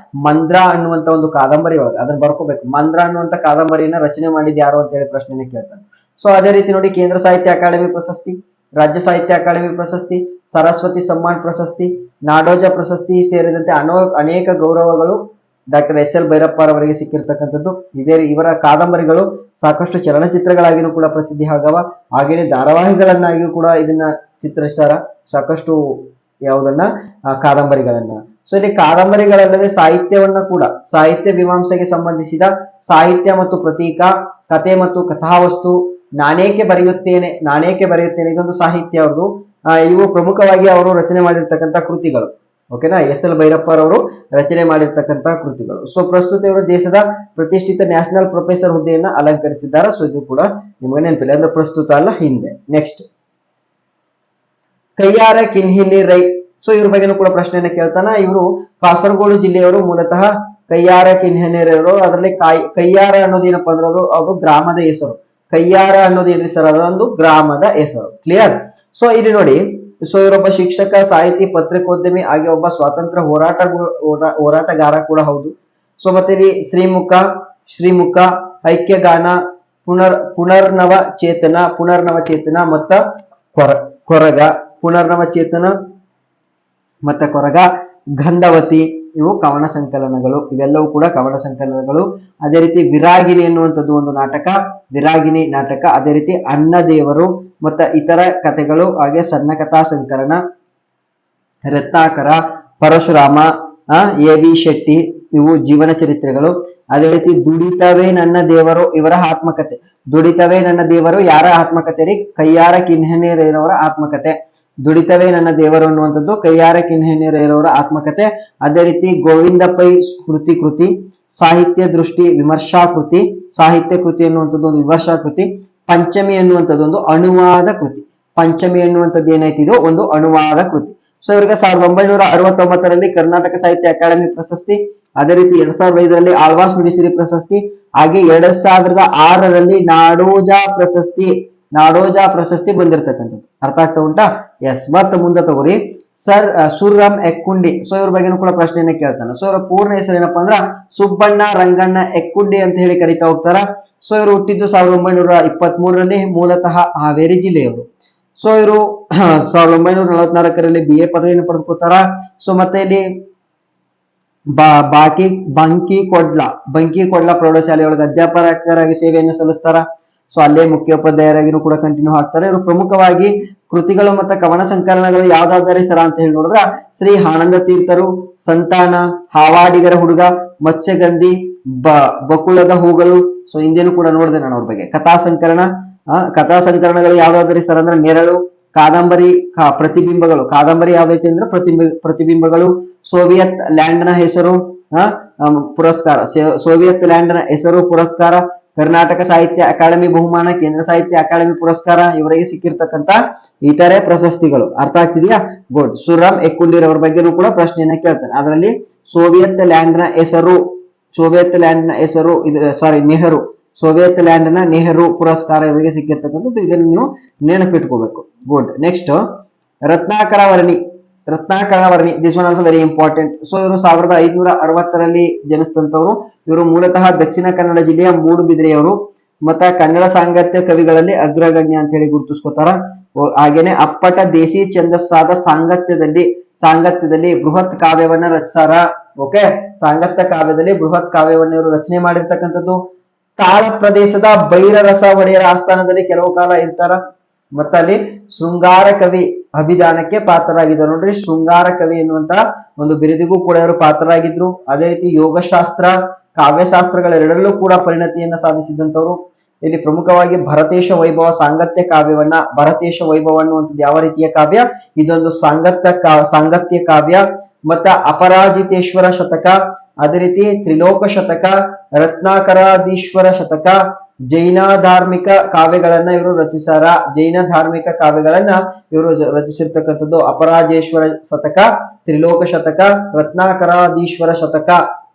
ಮಂದ್ರ ಅನ್ನುವಂತ ಒಂದು ಕಾದಂಬರಿ ಒಳಗ. ಅದನ್ನ ಬರ್ಕೋಬೇಕು. ಮಂದ್ರ ಅನ್ನುವಂತ ಕಾದಂಬರಿಯನ್ನ ರಚನೆ ಮಾಡಿದ್ ಯಾರು ಅಂತ ಹೇಳಿ ಪ್ರಶ್ನೆನ ಕೇಳ್ತಾರೆ. ಸೊ ಅದೇ ರೀತಿ ನೋಡಿ, ಕೇಂದ್ರ ಸಾಹಿತ್ಯ ಅಕಾಡೆಮಿ ಪ್ರಶಸ್ತಿ, ರಾಜ್ಯ ಸಾಹಿತ್ಯ ಅಕಾಡೆಮಿ ಪ್ರಶಸ್ತಿ, ಸರಸ್ವತಿ ಸಮ್ಮಾನ್ ಪ್ರಶಸ್ತಿ, ನಾಡೋಜ ಪ್ರಶಸ್ತಿ ಸೇರಿದಂತೆ ಅನೇಕ ಗೌರವಗಳು ಡಾಕ್ಟರ್ ಎಸ್ ಎಲ್ ಭೈರಪ್ಪ ಅವರಿಗೆ ಸಿಕ್ಕಿರ್ತಕ್ಕಂಥದ್ದು. ಇವರ ಕಾದಂಬರಿಗಳು ಸಾಕಷ್ಟು ಚಲನಚಿತ್ರಗಳಾಗಿಯೂ ಕೂಡ ಪ್ರಸಿದ್ಧಿ ಆಗವ, ಹಾಗೇನೆ ಧಾರಾವಾಹಿಗಳನ್ನಾಗಿಯೂ ಕೂಡ ಇದನ್ನ ಚಿತ್ರಿಸ್ತಾರ, ಸಾಕಷ್ಟು ಯಾವುದನ್ನ ಕಾದಂಬರಿಗಳನ್ನ. ಸೊ ಇಲ್ಲಿ ಕಾದಂಬರಿಗಳಲ್ಲದೆ ಸಾಹಿತ್ಯವನ್ನ ಕೂಡ, ಸಾಹಿತ್ಯ ಮೀಮಾಂಸೆಗೆ ಸಂಬಂಧಿಸಿದ ಸಾಹಿತ್ಯ ಮತ್ತು ಪ್ರತೀಕ, ಕತೆ ಮತ್ತು ಕಥಾವಸ್ತು, ನಾನೇಕೆ ಬರೆಯುತ್ತೇನೆ ಇದೊಂದು ಸಾಹಿತ್ಯ ಅವ್ರದ್ದು. ಇವು ಪ್ರಮುಖವಾಗಿ ಅವರು ರಚನೆ ಮಾಡಿರ್ತಕ್ಕಂಥ ಕೃತಿಗಳು. ಓಕೆನಾ, ಎಸ್ ಎಲ್ ಭೈರಪ್ಪ ಅವರು ರಚನೆ ಮಾಡಿರ್ತಕ್ಕಂತಹ ಕೃತಿಗಳು. ಸೊ ಪ್ರಸ್ತುತ ಇವರು ದೇಶದ ಪ್ರತಿಷ್ಠಿತ ನ್ಯಾಷನಲ್ ಪ್ರೊಫೆಸರ್ ಹುದ್ದೆಯನ್ನ ಅಲಂಕರಿಸಿದ್ದಾರೆ. ಸೊ ಇದು ಕೂಡ ನಿಮಗೆ ನೆನಪಿಲ್ಲ, ಅಂದ್ರೆ ಪ್ರಸ್ತುತ ಅಲ್ಲ, ಹಿಂದೆ. ನೆಕ್ಸ್ಟ್, ಕಯ್ಯಾರ ಕಿನ್ಹಿನಿ ರೈ. ಸೊ ಇವ್ರ ಬಗ್ಗೆನೂ ಕೂಡ ಪ್ರಶ್ನೆಯನ್ನ ಕೇಳ್ತಾನ. ಇವರು ಕಾಸರಗೋಡು ಜಿಲ್ಲೆಯವರು, ಮೂಲತಃ ಕಯ್ಯಾರ ಕಿನ್ಹಿನಿ ರೈ ಅವರು. ಅದರಲ್ಲಿ ಕಯ್ಯಾರ ಅನ್ನೋದೇನಪ್ಪ ಅಂದ್ರೆ ಅದು ಗ್ರಾಮದ ಹೆಸರು. ಕಯ್ಯಾರ ಅನ್ನೋದು ಏನ್ರಿ ಸರ್, ಅದೊಂದು ಗ್ರಾಮದ ಹೆಸರು. ಕ್ಲಿಯರ್? ಸೊ ಇಲ್ಲಿ ನೋಡಿ, ಸೊ ಇವರೊಬ್ಬ ಶಿಕ್ಷಕ, ಸಾಹಿತಿ, ಪತ್ರಿಕೋದ್ಯಮಿ, ಹಾಗೆ ಒಬ್ಬ ಸ್ವಾತಂತ್ರ್ಯ ಹೋರಾಟಗಾರ ಕೂಡ ಹೌದು. ಸೊ ಮತ್ತೆ ಇಲ್ಲಿ ಶ್ರೀಮುಖ, ಐಕ್ಯಗಾನ, ಪುನರ್ನವ ಚೇತನ ಮತ್ತ ಕೊರಗ, ಗಂಧವತಿ, ಇವು ಕವನ ಸಂಕಲನಗಳು. ಇವೆಲ್ಲವೂ ಕೂಡ ಕವನ ಸಂಕಲನಗಳು. ಅದೇ ರೀತಿ ವಿರಾಗಿನಿ ಎನ್ನುವಂಥದ್ದು ಒಂದು ನಾಟಕ, ವಿರಾಗಿನಿ ನಾಟಕ. ಅದೇ ರೀತಿ ಅನ್ನದೇವರು ಮತ್ತ ಇತರ ಕಥೆಗಳು, ಹಾಗೆ ಸಣ್ಣ ಕಥಾ ಸಂಕಲನ, ರತ್ನಾಕರ, ಪರಶುರಾಮ, ಎ ವಿ ಶೆಟ್ಟಿ, ಇವು ಜೀವನ ಚರಿತ್ರೆಗಳು. ಅದೇ ರೀತಿ ದುಡಿತವೇ ನನ್ನ ದೇವರು, ಇವರ ಆತ್ಮಕಥೆ. ದುಡಿತವೇ ನನ್ನ ದೇವರು ಯಾರ ಆತ್ಮಕಥೆ ರೀ? ಕಯ್ಯಾರ ಕಿನ್ಹಿನಿ ರೈರವರ ಆತ್ಮಕಥೆ. ದುಡಿತವೇ ನನ್ನ ದೇವರು ಅನ್ನುವಂಥದ್ದು ಕಯ್ಯಾರ ಕಿನ್ಹಿನಿ ರೈರವರ ಆತ್ಮಕಥೆ. ಅದೇ ರೀತಿ ಗೋವಿಂದ ಪೈ ಸ್ಮೃತಿ ಕೃತಿ, ಸಾಹಿತ್ಯ ದೃಷ್ಟಿ ವಿಮರ್ಶಾ ಕೃತಿ, ಸಾಹಿತ್ಯ ಕೃತಿ ಎನ್ನುವಂಥದ್ದು ಒಂದು ವಿಮರ್ಶಾ ಕೃತಿ. ಪಂಚಮಿ ಎನ್ನುವಂಥದ್ದು ಒಂದು ಅನುವಾದ ಕೃತಿ. ಪಂಚಮಿ ಎನ್ನುವಂಥದ್ದು ಏನೈತಿದೋ ಒಂದು ಅನುವಾದ ಕೃತಿ. ಸೊ ಇವರಿಗೆ 1969ರಲ್ಲಿ ಕರ್ನಾಟಕ ಸಾಹಿತ್ಯ ಅಕಾಡೆಮಿ ಪ್ರಶಸ್ತಿ, ಅದೇ ರೀತಿ 2005ರಲ್ಲಿ ಆಳ್ವಾಸ್ ನುಡಿಸಿರಿ ಪ್ರಶಸ್ತಿ, ಹಾಗೆ 2006ರಲ್ಲಿ ನಾಡೋಜ ಪ್ರಶಸ್ತಿ ಬಂದಿರತಕ್ಕಂಥದ್ದು. ಅರ್ಥ ಆಗ್ತಾ ಉಂಟಾ? ಎಸ್. ಮತ್ತ ಮುಂದೆ ತಗೋರಿ, ಸರ್ ಸುರ್ರಾಮ್ ಎಕ್ಕುಂಡಿ. ಸೊ ಇವ್ರ ಬಗ್ಗೆನೂ ಕೂಡ ಪ್ರಶ್ನೆಯನ್ನ ಕೇಳ್ತಾನೆ. ಸೊ ಇವರ ಪೂರ್ಣ ಹೆಸರು ಏನಪ್ಪಾ ಅಂದ್ರ ಸುಬ್ಬಣ್ಣ ರಂಗಣ್ಣ ಎಕ್ಕುಂಡಿ ಅಂತ ಹೇಳಿ ಕರಿತಾ ಹೋಗ್ತಾರ. ಸೊ ಇವರು ಹುಟ್ಟಿದ್ದು 1923ರಲ್ಲಿ, ಮೂಲತಃ ಹಾವೇರಿ ಜಿಲ್ಲೆಯವರು. ಸೊ ಇವರು 1944ರಲ್ಲಿ BA ಪದವಿಯನ್ನು ಪಡೆದುಕೊತಾರ. ಸೊ ಮತ್ತೆ ಇಲ್ಲಿ ಬಂಕಿಕೊಡ್ಲ ಪ್ರೌಢಶಾಲೆಯೊಳಗೆ ಅಧ್ಯಾಪಕರಾಗಿ ಸೇವೆಯನ್ನು ಸಲ್ಲಿಸ್ತಾರ. ಸೊ ಅಲ್ಲೇ ಮುಖ್ಯೋಪಾಧ್ಯಾಯರಾಗಿನೂ ಕೂಡ ಕಂಟಿನ್ಯೂ ಆಗ್ತಾರೆ. ಇವರು ಪ್ರಮುಖವಾಗಿ ಕೃತಿಗಳು ಮತ್ತು ಕವನ ಸಂಕಲನಗಳು ಯಾವ್ದಾದರೆ ಸರ ಅಂತ ಹೇಳಿ ನೋಡಿದ್ರ ಶ್ರೀ ಆನಂದ ತೀರ್ಥರು, ಸಂತಾನ, ಹಾವಾಡಿಗರ ಹುಡುಗ, ಮತ್ಸ್ಯಗಂಧಿ, ಬಕುಳದ ಹೂಗಳು. ಸೊ ಹಿಂದೇನು ಕೂಡ ನೋಡಿದೆ ನಾನು ಅವ್ರ ಬಗ್ಗೆ. ಕಥಾ ಸಂಕಲನಗಳು ಯಾವ್ದಾದ್ರಿ ಸರ್ ಅಂದ್ರೆ ನೆರಳು, ಕಾದಂಬರಿ, ಪ್ರತಿಬಿಂಬಗಳು. ಕಾದಂಬರಿ ಯಾವ್ದೈತಿ ಅಂದ್ರೆ ಪ್ರತಿಬಿಂಬಗಳು. ಸೋವಿಯತ್ ಲ್ಯಾಂಡ್ನ ಹೆಸರು ಪುರಸ್ಕಾರ, ಸೋವಿಯತ್ ಲ್ಯಾಂಡ್ನ ಹೆಸರು ಪುರಸ್ಕಾರ, ಕರ್ನಾಟಕ ಸಾಹಿತ್ಯ ಅಕಾಡೆಮಿ ಬಹುಮಾನ, ಕೇಂದ್ರ ಸಾಹಿತ್ಯ ಅಕಾಡೆಮಿ ಪುರಸ್ಕಾರ, ಇವರಿಗೆ ಸಿಕ್ಕಿರ್ತಕ್ಕಂತ ಇತರೆ ಪ್ರಶಸ್ತಿಗಳು. ಅರ್ಥ ಆಗ್ತಿದೆಯಾ? ಗುಡ್. ಸುರ್ರಾಮ್ ಎಕ್ಕುಂಡಿ ಅವರ ಬಗ್ಗೆನೂ ಕೂಡ ಪ್ರಶ್ನೆಯನ್ನ ಕೇಳ್ತಾನೆ. ಅದರಲ್ಲಿ ಸೋವಿಯತ್ ಲ್ಯಾಂಡ್ನ ಹೆಸರು ನೆಹರು, ಸೋವಿಯತ್ ಲ್ಯಾಂಡ್ನ ನೆಹರು ಪುರಸ್ಕಾರ ಇವರಿಗೆ ಸಿಕ್ಕಿರ್ತಕ್ಕಂಥದ್ದು. ಇದನ್ನು ನೀವು ನೆನಪಿಟ್ಕೋಬೇಕು. Good. Next, Ratnakara Varni. This one also very important. So ಇವರು 1560ರಲ್ಲಿ ಜನಿಸಿದಂತವರು. ಇವರು ಮೂಲತಃ ದಕ್ಷಿಣ ಕನ್ನಡ ಜಿಲ್ಲೆಯ ಮೂಡುಬಿದಿರೆಯವರು. ಮತ್ತ ಕನ್ನಡ ಸಾಂಗತ್ಯ ಕವಿಗಳಲ್ಲಿ ಅಗ್ರಗಣ್ಯ ಅಂತ ಹೇಳಿ ಗುರುತಿಸ್ಕೋತಾರ. ಹಾಗೇನೆ ಅಪ್ಪಟ ದೇಸಿ ಛಂದಸ್ಸಾದ ಸಾಂಗತ್ಯದಲ್ಲಿ ಬೃಹತ್ ಕಾವ್ಯವನ್ನ ರಚಿಸಾರ. ಓಕೆ, ಸಾಂಗತ್ಯ ಕಾವ್ಯದಲ್ಲಿ ಬೃಹತ್ ಕಾವ್ಯವನ್ನ ಇವರು ರಚನೆ ಮಾಡಿರ್ತಕ್ಕಂಥದ್ದು. ತಾಳ ಪ್ರದೇಶದ ಬೈರರಸ ಒಡೆಯರ ಆಸ್ಥಾನದಲ್ಲಿ ಕೆಲವು ಕಾಲ ಇರ್ತಾರ. ಮತ್ತ ಅಲ್ಲಿ ಶೃಂಗಾರ ಕವಿ ಅಭಿಧಾನಕ್ಕೆ ಪಾತ್ರರಾಗಿದ್ದರು. ನೋಡ್ರಿ, ಶೃಂಗಾರ ಕವಿ ಎನ್ನುವಂತ ಒಂದು ಬಿರುದಿಗೂ ಕೂಡ ಇವರು ಪಾತ್ರರಾಗಿದ್ರು. ಅದೇ ರೀತಿ ಯೋಗಶಾಸ್ತ್ರ, ಕಾವ್ಯಶಾಸ್ತ್ರಗಳೆರಡರಲ್ಲೂ ಕೂಡ ಪರಿಣತಿಯನ್ನ ಸಾಧಿಸಿದಂತವ್ರು. ಇಲ್ಲಿ ಪ್ರಮುಖವಾಗಿ ಭರತೇಶ ವೈಭವ ಸಾಂಗತ್ಯ ಕಾವ್ಯವನ್ನ, ಭರತೇಶ ವೈಭವ ಅನ್ನುವಂಥದ್ದು ಯಾವ ರೀತಿಯ ಕಾವ್ಯ? ಇದೊಂದು ಸಾಂಗತ್ಯ ಕಾವ್ಯ. ಮತ್ತ ಅಪರಾಜಿತೇಶ್ವರ ಶತಕ, ಅದೇ ರೀತಿ ತ್ರಿಲೋಕ ಶತಕ, ರತ್ನಾಕರಾದೀಶ್ವರ ಶತಕ, ಜೈನ ಧಾರ್ಮಿಕ ಕಾವ್ಯಗಳನ್ನ ಇವರು ರಚಿಸಾರ. ಜೈನ ಧಾರ್ಮಿಕ ಕಾವ್ಯಗಳನ್ನ ಇವರು ರಚಿಸಿರ್ತಕ್ಕಂಥದ್ದು ಅಪರಾಜೇಶ್ವರ ಶತಕ, ತ್ರಿಲೋಕ ಶತಕ, ರತ್ನಾಕರಾದೀಶ್ವರ ಶತಕ.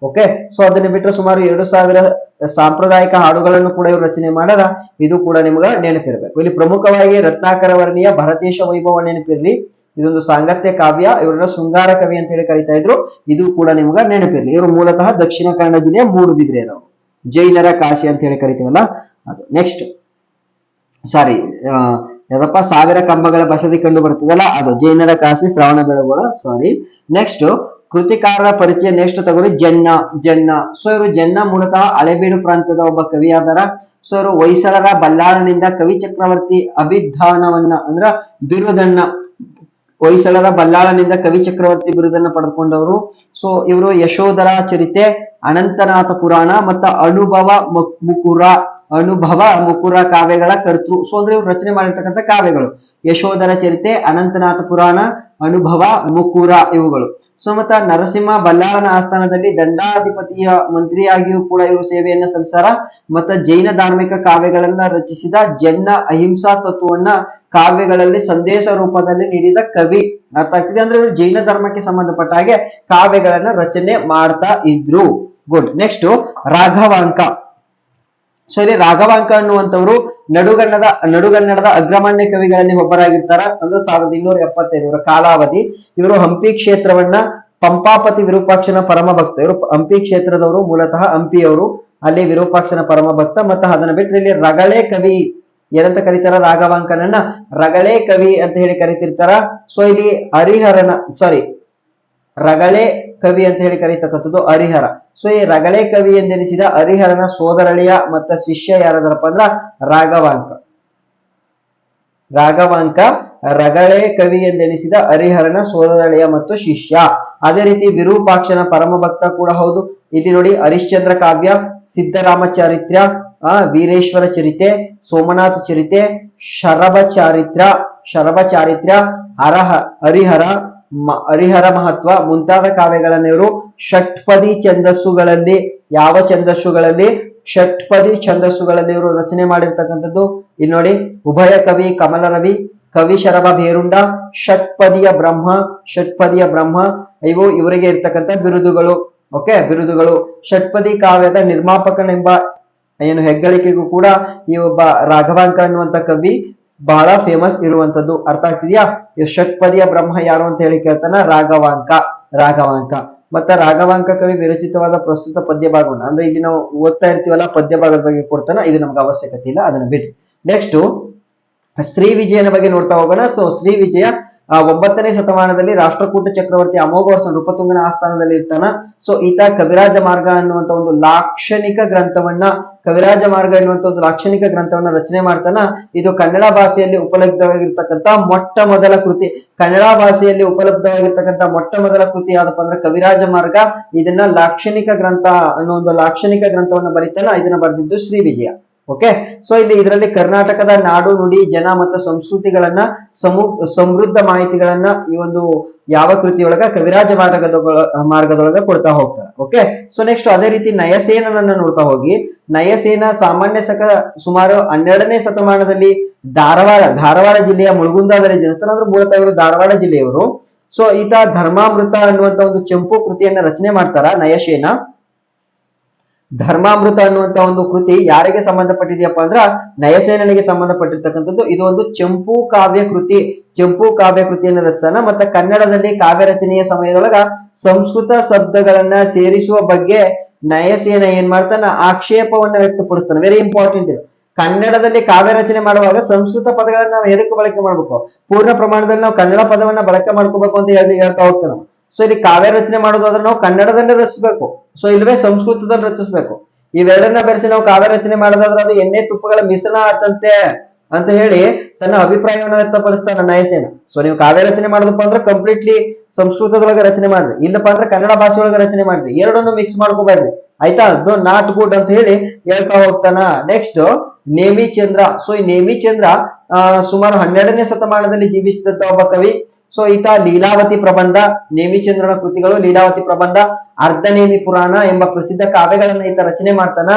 ಓಕೆ, ಸೊ ಅದನ್ನ ಬಿಟ್ಟರೆ ಸುಮಾರು 2000 ಸಾಂಪ್ರದಾಯಿಕ ಹಾಡುಗಳನ್ನು ಕೂಡ ಇವರು ರಚನೆ ಮಾಡಾರ. ಇದು ಕೂಡ ನಿಮ್ಗ ನೆನಪಿರ್ಬೇಕು. ಇಲ್ಲಿ ಪ್ರಮುಖವಾಗಿ ರತ್ನಾಕರ ವರ್ಣಿಯ ಭರತೇಶ ವೈಭವ ನೆನಪಿರ್ಲಿ. ಇದೊಂದು ಸಾಂಗತ್ಯ ಕಾವ್ಯ. ಇವರನ್ನ ಶೃಂಗಾರ ಕವಿ ಅಂತ ಹೇಳಿ ಕರಿತಾ ಇದ್ರು. ಇದು ಕೂಡ ನಿಮ್ಗ ನೆನಪಿರ್ಲಿ. ಇವರು ಮೂಲತಃ ದಕ್ಷಿಣ ಕನ್ನಡ ಜಿಲ್ಲೆಯ ಮೂಡುಬಿದಿರೆಯವರು, ಜೈನರ ಕಾಶಿ ಅಂತ ಹೇಳಿ ಕರಿತೀವಲ್ಲ ಅದು. ನೆಕ್ಸ್ಟ್ ಸಾರಿ ಯಾವ್ದಪ್ಪ, 1000 ಕಂಬಗಳ ಬಸದಿ ಕಂಡು ಬರ್ತದಲ್ಲ ಅದು ಜೈನರ ಕಾಶಿ, ಶ್ರವಣ ಬೆಳಗೊಳ. ಸಾರಿ. ನೆಕ್ಸ್ಟ್ ಕೃತಿಕಾರರ ಪರಿಚಯ ನೆಕ್ಸ್ಟ್ ತಗೋರಿ. ಜನ್ನ. ಸೊ ಇವರು ಜನ್ನ ಮೂಲತಃ ಹಳೆಬೀಡು ಪ್ರಾಂತದ ಒಬ್ಬ ಕವಿ ಆದಾರ. ಸೊ ಇವರು ಹೊಯ್ಸಳರ ಬಲ್ಲಾಳನಿಂದ ಕವಿ ಚಕ್ರವರ್ತಿ ಅಭಿಧಾನವನ್ನ ಅಂದ್ರ ಬಿರುದನ್ನ, ಹೊಯ್ಸಳರ ಬಲ್ಲಾಳನಿಂದ ಕವಿ ಚಕ್ರವರ್ತಿ ಬಿರುದನ್ನ ಪಡೆದುಕೊಂಡವರು. ಸೊ ಇವರು ಯಶೋಧರ ಚರಿತೆ, ಅನಂತನಾಥ ಪುರಾಣ ಮತ್ತು ಅನುಭವ ಮುಕುರ ಕಾವ್ಯಗಳ ಕರ್ತೃ. ಸೊ ಅಂದ್ರೆ ಇವ್ರು ರಚನೆ ಮಾಡಿರ್ತಕ್ಕಂಥ ಕಾವ್ಯಗಳು ಯಶೋಧರ ಚರಿತೆ, ಅನಂತನಾಥ ಪುರಾಣ, ಅನುಭವ, ಮುಕುರ ಇವುಗಳು. ಸೊ ಮತ್ತ ನರಸಿಂಹ ಬಲ್ಲಾಳನ ಆಸ್ಥಾನದಲ್ಲಿ ದಂಡಾಧಿಪತಿಯ ಮಂತ್ರಿಯಾಗಿಯೂ ಕೂಡ ಇವರು ಸೇವೆಯನ್ನ ಸಲ್ಲಿಸಾರ. ಮತ್ತ ಜೈನ ಧಾರ್ಮಿಕ ಕಾವ್ಯಗಳನ್ನ ರಚಿಸಿದ ಜನ್ನ ಅಹಿಂಸಾ ತತ್ವವನ್ನ ಕಾವ್ಯಗಳಲ್ಲಿ ಸಂದೇಶ ರೂಪದಲ್ಲಿ ನೀಡಿದ ಕವಿ. ಅರ್ಥ ಆಗ್ತಿದೆ ಅಂದ್ರೆ ಇವರು ಜೈನ ಧರ್ಮಕ್ಕೆ ಸಂಬಂಧಪಟ್ಟ ಹಾಗೆ ಕಾವ್ಯಗಳನ್ನ ರಚನೆ ಮಾಡ್ತಾ ಇದ್ರು. ಗುಡ್. ನೆಕ್ಸ್ಟ್ ರಾಘವಾಂಕ. ಸೊ ಇಲ್ಲಿ ರಾಘವಾಂಕ ಅನ್ನುವಂಥವ್ರು ನಡುಗನ್ನಡದ ಅಗ್ರಮಾನ್ಯ ಕವಿಗಳಲ್ಲಿ ಒಬ್ಬರಾಗಿರ್ತಾರ. ಅಂದ್ರೆ 1275 ಇವರ ಕಾಲಾವಧಿ. ಇವರು ಹಂಪಿ ಕ್ಷೇತ್ರವನ್ನ ಪಂಪಾಪತಿ ವಿರೂಪಾಕ್ಷನ ಪರಮ ಭಕ್ತ. ಇವರು ಹಂಪಿ ಕ್ಷೇತ್ರದವರು, ಮೂಲತಃ ಹಂಪಿಯವರು. ಅಲ್ಲಿ ವಿರೂಪಾಕ್ಷನ ಪರಮ ಭಕ್ತ. ಮತ್ತೆ ಅದನ್ನ ಬಿಟ್ಟರೆ ಇಲ್ಲಿ ರಗಳೆ ಕವಿ ಏನಂತ ಕರೀತಾರ? ರಾಘವಾಂಕನನ್ನ ರಗಳೆ ಕವಿ ಅಂತ ಹೇಳಿ ಕರಿತಿರ್ತಾರ. ಸೊ ಇಲ್ಲಿ ರಗಳೆ ಕವಿ ಅಂತ ಹೇಳಿ ಕರೀತಕ್ಕಂಥದ್ದು ಹರಿಹರ. ಸೊ ಈ ರಗಳೆ ಕವಿ ಎಂದೆನಿಸಿದ ಹರಿಹರನ ಸೋದರಳಿಯ ಮತ್ತ ಶಿಷ್ಯ ಯಾರದರಪ್ಪ ಅಂದ್ರ ರಾಘವಾಂಕ ರಗಳೆ ಕವಿ ಎಂದೆನಿಸಿದ ಹರಿಹರನ ಸೋದರಳಿಯ ಮತ್ತು ಶಿಷ್ಯ. ಅದೇ ರೀತಿ ವಿರೂಪಾಕ್ಷನ ಪರಮ ಭಕ್ತ ಕೂಡ ಹೌದು. ಇಲ್ಲಿ ನೋಡಿ, ಹರಿಶ್ಚಂದ್ರ ಕಾವ್ಯ, ಸಿದ್ದರಾಮ ಚಾರಿತ್ರ್ಯ, ವೀರೇಶ್ವರ ಚರಿತೆ, ಸೋಮನಾಥ ಚರಿತೆ, ಶರಭ ಚಾರಿತ್ರ್ಯ, ಹರಿಹರ ಮಹತ್ವ ಮುಂತಾದ ಕಾವ್ಯಗಳನ್ನು ಇವರು ಷಟ್ಪದಿ ಛಂದಸ್ಸುಗಳಲ್ಲಿ, ಯಾವ ಛಂದಸ್ಸುಗಳಲ್ಲಿ? ಷಟ್ಪದಿ ಛಂದಸ್ಸುಗಳಲ್ಲಿ ಇವರು ರಚನೆ ಮಾಡಿರ್ತಕ್ಕಂಥದ್ದು. ಇಲ್ಲಿ ನೋಡಿ, ಉಭಯ ಕವಿ ಕಮಲರವಿ, ಕವಿ ಶರಭ ಬೇರುಂಡ, ಷಟ್ಪದಿಯ ಬ್ರಹ್ಮ ಇವು ಇವರಿಗೆ ಇರ್ತಕ್ಕಂಥ ಬಿರುದುಗಳು. ಓಕೆ, ಬಿರುದುಗಳು. ಷಟ್ಪದಿ ಕಾವ್ಯದ ನಿರ್ಮಾಪಕನೆಂಬ ಏನು ಹೆಗ್ಗಳಿಕೆಗೂ ಕೂಡ ಈ ಒಬ್ಬ ರಾಘವಾಂಕ ಅನ್ನುವಂತ ಕವಿ ಬಹಳ ಫೇಮಸ್ ಇರುವಂತದ್ದು. ಅರ್ಥ ಆಗ್ತಿದ್ಯಾ? ಈ ಷಟ್ಪದಿಯ ಬ್ರಹ್ಮ ಯಾರು ಅಂತ ಹೇಳಿ ಕೇಳ್ತಾನ? ರಾಘವಾಂಕ. ಮತ್ತೆ ರಾಘವಾಂಕ ಕವಿ ವಿರಚಿತವಾದ ಪ್ರಸ್ತುತ ಪದ್ಯ ಭಾಗವನ್ನ, ಅಂದ್ರೆ ಇಲ್ಲಿ ನಾವು ಓದ್ತಾ ಇರ್ತೀವಲ್ಲ ಪದ್ಯ ಭಾಗದ ಬಗ್ಗೆ ಕೊಡ್ತಾನ, ಇದು ನಮ್ಗೆ ಅವಶ್ಯಕತೆ ಇಲ್ಲ, ಅದನ್ನ ಬಿಟ್ಟು. ನೆಕ್ಸ್ಟ್ ಶ್ರೀ ವಿಜಯನ ಬಗ್ಗೆ ನೋಡ್ತಾ ಹೋಗೋಣ. ಸೊ ಶ್ರೀ ವಿಜಯ 9ನೇ ಶತಮಾನದಲ್ಲಿ ರಾಷ್ಟ್ರಕೂಟ ಚಕ್ರವರ್ತಿ ಅಮೋಘ ವರ್ಷ ನೃಪತುಂಗನ ಆಸ್ಥಾನದಲ್ಲಿ ಇರ್ತಾನ. ಸೊ ಈತ ಕವಿರಾಜ ಮಾರ್ಗ ಅನ್ನುವಂತ ಒಂದು ಲಾಕ್ಷಣಿಕ ಗ್ರಂಥವನ್ನ ರಚನೆ ಮಾಡ್ತಾನ. ಇದು ಕನ್ನಡ ಭಾಷೆಯಲ್ಲಿ ಉಪಲಬ್ಧವಾಗಿರ್ತಕ್ಕಂಥ ಮೊಟ್ಟ ಮೊದಲ ಕೃತಿ. ಯಾವ್ದಪ್ಪ ಅಂದ್ರೆ ಕವಿರಾಜ ಮಾರ್ಗ. ಇದನ್ನ ಲಾಕ್ಷಣಿಕ ಗ್ರಂಥ ಅನ್ನೋ ಒಂದು ಲಾಕ್ಷಣಿಕ ಗ್ರಂಥವನ್ನ ಬರೀತಾನ. ಇದನ್ನ ಬರೆದಿದ್ದು ಶ್ರೀ ವಿಜಯ. ಓಕೆ, ಸೊ ಇಲ್ಲಿ ಇದರಲ್ಲಿ ಕರ್ನಾಟಕದ ನಾಡು ನುಡಿ ಜನ ಮತ್ತು ಸಂಸ್ಕೃತಿಗಳನ್ನ ಸಮೃದ್ಧ ಮಾಹಿತಿಗಳನ್ನ ಈ ಒಂದು ಯಾವ ಕೃತಿಯೊಳಗ ಕವಿರಾಜ ಮಾರ್ಗದೊಳಗ ಕೊಡ್ತಾ ಹೋಗ್ತಾರೆ. ಓಕೆ, ಸೊ ನೆಕ್ಸ್ಟ್ ಅದೇ ರೀತಿ ನಯಸೇನನನ್ನ ನೋಡ್ತಾ ಹೋಗಿ. ನಯಸೇನ ಸಾಮಾನ್ಯ ಸುಮಾರು 12ನೇ ಶತಮಾನದಲ್ಲಿ ಧಾರವಾಡ ಜಿಲ್ಲೆಯ ಮುಳಗುಂದದಲ್ಲಿ ಜನಿಸ್ತಾನೆ. ಅಂದ್ರೆ ಮೂಲತಃ ಇವರು ಧಾರವಾಡ ಜಿಲ್ಲೆಯವರು. ಸೊ ಈತ ಧರ್ಮಾಮೃತ ಅನ್ನುವಂತ ಒಂದು ಚಂಪು ಕೃತಿಯನ್ನ ರಚನೆ ಮಾಡ್ತಾರ ನಯಸೇನ. ಧರ್ಮಾಮೃತ ಅನ್ನುವಂತ ಒಂದು ಕೃತಿ ಯಾರಿಗೆ ಸಂಬಂಧಪಟ್ಟಿದೆಯಪ್ಪ ಅಂದ್ರ ನಯಸೇನನಿಗೆ ಸಂಬಂಧಪಟ್ಟಿರ್ತಕ್ಕಂಥದ್ದು. ಇದು ಒಂದು ಚಂಪು ಕಾವ್ಯ ಕೃತಿಯನ್ನು ರಚಿಸಾನ. ಮತ್ತೆ ಕನ್ನಡದಲ್ಲಿ ಕಾವ್ಯ ರಚನೆಯ ಸಮಯದೊಳಗ ಸಂಸ್ಕೃತ ಶಬ್ದಗಳನ್ನ ಸೇರಿಸುವ ಬಗ್ಗೆ ನಯಸೇನ ಏನ್ ಮಾಡ್ತಾನ? ಆಕ್ಷೇಪವನ್ನ ವ್ಯಕ್ತಪಡಿಸ್ತಾನೆ. ವೆರಿ ಇಂಪಾರ್ಟೆಂಟ್ ಇದು. ಕನ್ನಡದಲ್ಲಿ ಕಾವ್ಯ ರಚನೆ ಮಾಡುವಾಗ ಸಂಸ್ಕೃತ ಪದಗಳನ್ನ ನಾವು ಎದಕ್ಕೆ ಬಳಕೆ ಮಾಡ್ಬೇಕು? ಪೂರ್ಣ ಪ್ರಮಾಣದಲ್ಲಿ ನಾವು ಕನ್ನಡ ಪದವನ್ನ ಬಳಕೆ ಮಾಡ್ಕೋಬೇಕು ಅಂತ ಹೇಳ್ತಾ ಹೋಗ್ತೇವೆ ನಾವು. ಸೊ ಇಲ್ಲಿ ಕಾವ್ಯ ರಚನೆ ಮಾಡೋದಾದ್ರೆ ನಾವು ಕನ್ನಡದಲ್ಲೇ ರಚಿಸಬೇಕು. ಸೊ ಇಲ್ವೇ ಸಂಸ್ಕೃತದಲ್ಲಿ ರಚಿಸಬೇಕು. ಇವೆರಡನ್ನ ಬೆರೆಸಿ ನಾವು ಕಾವ್ಯ ರಚನೆ ಮಾಡೋದಾದ್ರೆ ಅದು ಎಣ್ಣೆ ತುಪ್ಪಗಳ ಮಿಶ್ರಣ ಆತಂತೆ ಅಂತ ಹೇಳಿ ತನ್ನ ಅಭಿಪ್ರಾಯವನ್ನು ವ್ಯಕ್ತಪಡಿಸ್ತಾನ ನಯಸೇನ. ಸೊ ನೀವು ಕಾವ್ಯ ರಚನೆ ಮಾಡೋದಪ್ಪ ಅಂದ್ರೆ ಕಂಪ್ಲೀಟ್ಲಿ ಸಂಸ್ಕೃತದೊಳಗೆ ರಚನೆ ಮಾಡ್ರಿ, ಇಲ್ಲಪ್ಪ ಅಂದ್ರೆ ಕನ್ನಡ ಭಾಷೆಯೊಳಗೆ ರಚನೆ ಮಾಡ್ರಿ, ಎರಡನ್ನು ಮಿಕ್ಸ್ ಮಾಡ್ಕೋಬೇಡ್ರಿ ಆಯ್ತಾ. ಅದು ನಾಟ್ ಗುಡ್ ಅಂತ ಹೇಳಿ ಹೇಳ್ತಾ ಹೋಗ್ತಾನ. ನೆಕ್ಸ್ಟ್ ನೇಮಿ ಚಂದ್ರ. ಸೊ ಈ ನೇಮಿ ಚಂದ್ರ ಸುಮಾರು 12ನೇ ಶತಮಾನದಲ್ಲಿ ಜೀವಿಸಿದಂತ ಒಬ್ಬ ಕವಿ. ಸೊ ಈತ ಲೀಲಾವತಿ ಪ್ರಬಂಧ, ನೇಮಿಚಂದ್ರನ ಕೃತಿಗಳು ಲೀಲಾವತಿ ಪ್ರಬಂಧ, ಅರ್ಧನೇಮಿ ಪುರಾಣ ಎಂಬ ಪ್ರಸಿದ್ಧ ಕಾವ್ಯಗಳನ್ನ ಈತ ರಚನೆ ಮಾಡ್ತಾನ.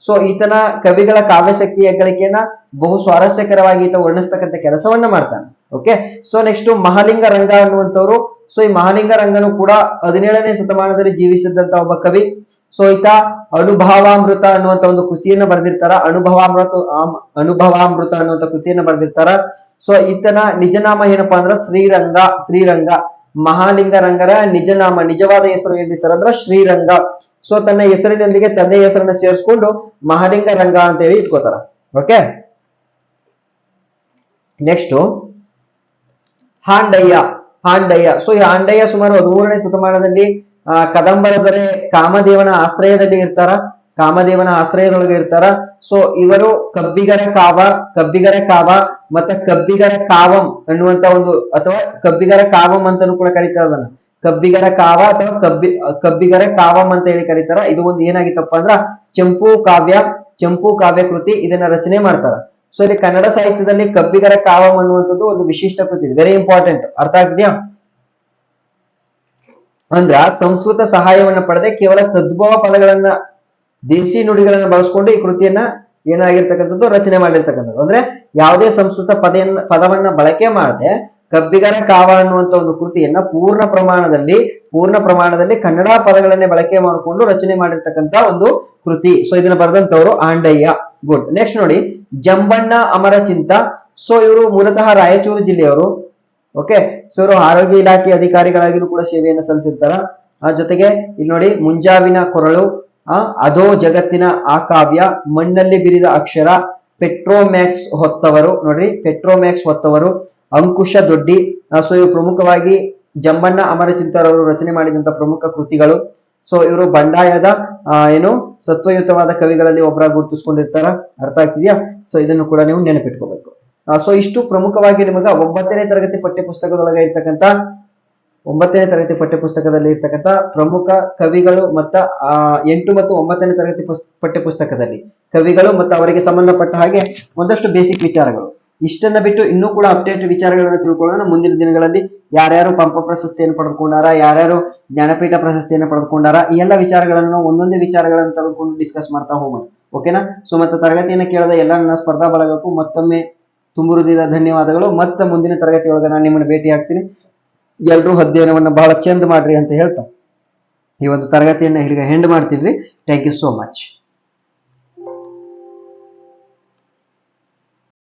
ಸೊ ಈತನ ಕವಿಗಳ ಕಾವ್ಯಶಕ್ತಿ ಹೆಗ್ಗಳಿಕೆಯನ್ನ ಬಹು ಸ್ವಾರಸ್ಯಕರವಾಗಿ ಈತ ವರ್ಣಿಸ್ತಕ್ಕಂಥ ಕೆಲಸವನ್ನ ಮಾಡ್ತಾನೆ. ಓಕೆ, ಸೊ ನೆಕ್ಸ್ಟ್ ಮಹಾಲಿಂಗ ರಂಗ ಅನ್ನುವಂಥವ್ರು. ಸೊ ಈ ಮಹಾಲಿಂಗ ರಂಗನು ಕೂಡ 17ನೇ ಶತಮಾನದಲ್ಲಿ ಜೀವಿಸಿದಂತ ಒಬ್ಬ ಕವಿ. ಸೊ ಈತ ಅನುಭವಾಮೃತ ಅನ್ನುವಂತ ಒಂದು ಕೃತಿಯನ್ನ ಬರೆದಿರ್ತಾರ. ಅನುಭವಾಮೃತ ಅನ್ನುವಂತ ಕೃತಿಯನ್ನ ಬರೆದಿರ್ತಾರ. ಸೊ ಈತನ ನಿಜನಾಮ ಏನಪ್ಪಾ ಅಂದ್ರ ಶ್ರೀರಂಗ. ಮಹಾಲಿಂಗ ರಂಗರ ನಿಜನಾಮ, ನಿಜವಾದ ಹೆಸರು ಏನ್ರಿ ಸರ್ ಅಂದ್ರ ಶ್ರೀರಂಗ. ಸೊ ತನ್ನ ಹೆಸರಿನೊಂದಿಗೆ ತಂದೆಯ ಹೆಸರನ್ನ ಸೇರಿಸ್ಕೊಂಡು ಮಹಾಲಿಂಗ ರಂಗ ಅಂತ ಹೇಳಿ ಇಟ್ಕೋತಾರ. Okay, next Handayya. ಸೊ ಈ ಹಾಂಡಯ್ಯ ಸುಮಾರು 13ನೇ ಶತಮಾನದಲ್ಲಿ ಕದಂಬರ ದೊರೆ ಕಾಮದೇವನ ಆಶ್ರಯದಲ್ಲಿ ಇರ್ತಾರ, ಕಾಮದೇವನ ಆಶ್ರಯದೊಳಗೆ ಇರ್ತಾರ. ಸೊ ಇವರು ಕಬ್ಬಿಗರ ಕಾವ ಮತ್ತ ಕಬ್ಬಿಗರ ಕಾವಂ ಅನ್ನುವಂತ ಒಂದು, ಅಥವಾ ಕಬ್ಬಿಗರ ಕಾವಂ ಅಂತಾನು ಕೂಡ ಕರೀತಾರ ಅದನ್ನ. ಕಬ್ಬಿಗರ ಕಾವ ಅಥವಾ ಕಬ್ಬಿಗರ ಕಾವಂ ಅಂತ ಹೇಳಿ ಕರೀತಾರ. ಇದು ಒಂದು ಏನಾಗಿತ್ತಪ್ಪ ಅಂದ್ರ ಚಂಪು ಕಾವ್ಯ ಕೃತಿ, ಇದನ್ನ ರಚನೆ ಮಾಡ್ತಾರ. ಸೊ ಇಲ್ಲಿ ಕನ್ನಡ ಸಾಹಿತ್ಯದಲ್ಲಿ ಕಬ್ಬಿಗರ ಕಾವಂ ಅನ್ನುವಂಥದ್ದು ಒಂದು ವಿಶಿಷ್ಟ ಕೃತಿ, ವೆರಿ ಇಂಪಾರ್ಟೆಂಟ್. ಅರ್ಥ ಆಗ್ತಿದ್ಯಾ? ಅಂದ್ರ ಸಂಸ್ಕೃತ ಸಹಾಯವನ್ನ ಪಡೆದೆ ಕೇವಲ ತದ್ಭವ ಪದಗಳನ್ನ, ದೇಸಿ ನುಡಿಗಳನ್ನ ಬಳಸ್ಕೊಂಡು ಈ ಕೃತಿಯನ್ನ ಏನಾಗಿರ್ತಕ್ಕಂಥದ್ದು ರಚನೆ ಮಾಡಿರ್ತಕ್ಕಂಥದ್ದು. ಅಂದ್ರೆ ಯಾವುದೇ ಸಂಸ್ಕೃತ ಪದವನ್ನ ಬಳಕೆ ಮಾಡದೆ ಕಬ್ಬಿಗರ ಕಾವ ಅನ್ನುವಂತ ಒಂದು ಕೃತಿಯನ್ನ ಪೂರ್ಣ ಪ್ರಮಾಣದಲ್ಲಿ ಕನ್ನಡ ಪದಗಳನ್ನೇ ಬಳಕೆ ಮಾಡಿಕೊಂಡು ರಚನೆ ಮಾಡಿರ್ತಕ್ಕಂಥ ಒಂದು ಕೃತಿ. ಸೊ ಇದನ್ನ ಬರೆದಂತವ್ರು ಆಂಡಯ್ಯ. ಗುಡ್. ನೆಕ್ಸ್ಟ್ ನೋಡಿ ಜಂಬಣ್ಣ ಅಮರಚಿಂತ. ಸೊ ಇವರು ಮೂಲತಃ ರಾಯಚೂರು ಜಿಲ್ಲೆಯವರು. ಓಕೆ, ಸೊ ಇವರು ಆರೋಗ್ಯ ಇಲಾಖೆ ಅಧಿಕಾರಿಗಳಾಗಿಯೂ ಕೂಡ ಸೇವೆಯನ್ನು ಸಲ್ಲಿಸಿರ್ತಾರ. ಜೊತೆಗೆ ಇಲ್ಲಿ ನೋಡಿ ಮುಂಜಾವಿನ ಕೊರಳು, ಅದೋ ಜಗತ್ತಿನ ಆ ಕಾವ್ಯ, ಮಣ್ಣಲ್ಲಿ ಬಿರಿದ ಅಕ್ಷರ, ಪೆಟ್ರೋಮ್ಯಾಕ್ಸ್ ಹೊತ್ತವರು. ನೋಡ್ರಿ, ಪೆಟ್ರೋಮ್ಯಾಕ್ಸ್ ಹೊತ್ತವರು, ಅಂಕುಶ ದೊಡ್ಡಿ. ಸೊ ಇವರು ಪ್ರಮುಖವಾಗಿ ಜಂಬಣ್ಣ ಅಮರಚಿಂತರವರು ರಚನೆ ಮಾಡಿದಂತ ಪ್ರಮುಖ ಕೃತಿಗಳು. ಸೊ ಇವರು ಬಂಡಾಯದ ಸತ್ವಯುತವಾದ ಕವಿಗಳಲ್ಲಿ ಒಬ್ಬರಾಗಿ ಗುರುತಿಸ್ಕೊಂಡಿರ್ತಾರ. ಅರ್ಥ ಆಗ್ತಿದ್ಯಾ? ಸೊ ಇದನ್ನು ಕೂಡ ನೀವು ನೆನಪಿಟ್ಕೋಬೇಕು. ಸೊ ಇಷ್ಟು ಪ್ರಮುಖವಾಗಿ ನಿಮಗ 9ನೇ ತರಗತಿ ಪಠ್ಯಪುಸ್ತಕದೊಳಗೆ ಇರ್ತಕ್ಕಂಥ 9ನೇ ತರಗತಿ ಪಠ್ಯಪುಸ್ತಕದಲ್ಲಿ ಇರ್ತಕ್ಕಂಥ ಪ್ರಮುಖ ಕವಿಗಳು ಮತ್ತ 8 ಮತ್ತು 9ನೇ ತರಗತಿ ಪಠ್ಯಪುಸ್ತಕದಲ್ಲಿ ಕವಿಗಳು ಮತ್ತು ಅವರಿಗೆ ಸಂಬಂಧಪಟ್ಟ ಹಾಗೆ ಒಂದಷ್ಟು ಬೇಸಿಕ್ ವಿಚಾರಗಳು. ಇಷ್ಟನ್ನ ಬಿಟ್ಟು ಇನ್ನೂ ಕೂಡ ಅಪ್ಡೇಟ್ ವಿಚಾರಗಳನ್ನು ತಿಳ್ಕೊಳ್ಳೋಣ. ಮುಂದಿನ ದಿನಗಳಲ್ಲಿ ಯಾರ್ಯಾರು ಪಂಪ ಪ್ರಶಸ್ತಿಯನ್ನು ಪಡೆದುಕೊಂಡಾರ, ಯಾರ್ಯಾರು ಜ್ಞಾನಪೀಠ ಪ್ರಶಸ್ತಿಯನ್ನು ಪಡೆದುಕೊಂಡಾರ, ಈ ಎಲ್ಲ ವಿಚಾರಗಳನ್ನು ಒಂದೊಂದೇ ವಿಚಾರಗಳನ್ನು ತೆಗೆದುಕೊಂಡು ಡಿಸ್ಕಸ್ ಮಾಡ್ತಾ ಹೋಗೋಣ. ಓಕೆನಾ? ಸೊ ಮತ್ತೆ ತರಗತಿಯನ್ನು ಕೇಳಿದ ಎಲ್ಲ ನನ್ನ ಸ್ಪರ್ಧಾ ಬಳಗಕ್ಕೂ ಮತ್ತೊಮ್ಮೆ ತುಂಬು ಹೃದಯದ ಧನ್ಯವಾದಗಳು. ಮತ್ತೆ ಮುಂದಿನ ತರಗತಿಯೊಳಗೆ ನಾನು ನಿಮ್ಮನ್ನು ಭೇಟಿ ಆಗ್ತೀನಿ. ಎಲ್ಲರೂ ಅಧ್ಯಯನವನ್ನು ಬಹಳ ಚಂದ ಮಾಡ್ರಿ ಅಂತ ಹೇಳ್ತಾ ಈ ಒಂದು ತರಗತಿಯನ್ನ ಇಲ್ಲಿಗೆ ಹೆಂಡ್ ಮಾಡ್ತೀನಿ. Thank you so much.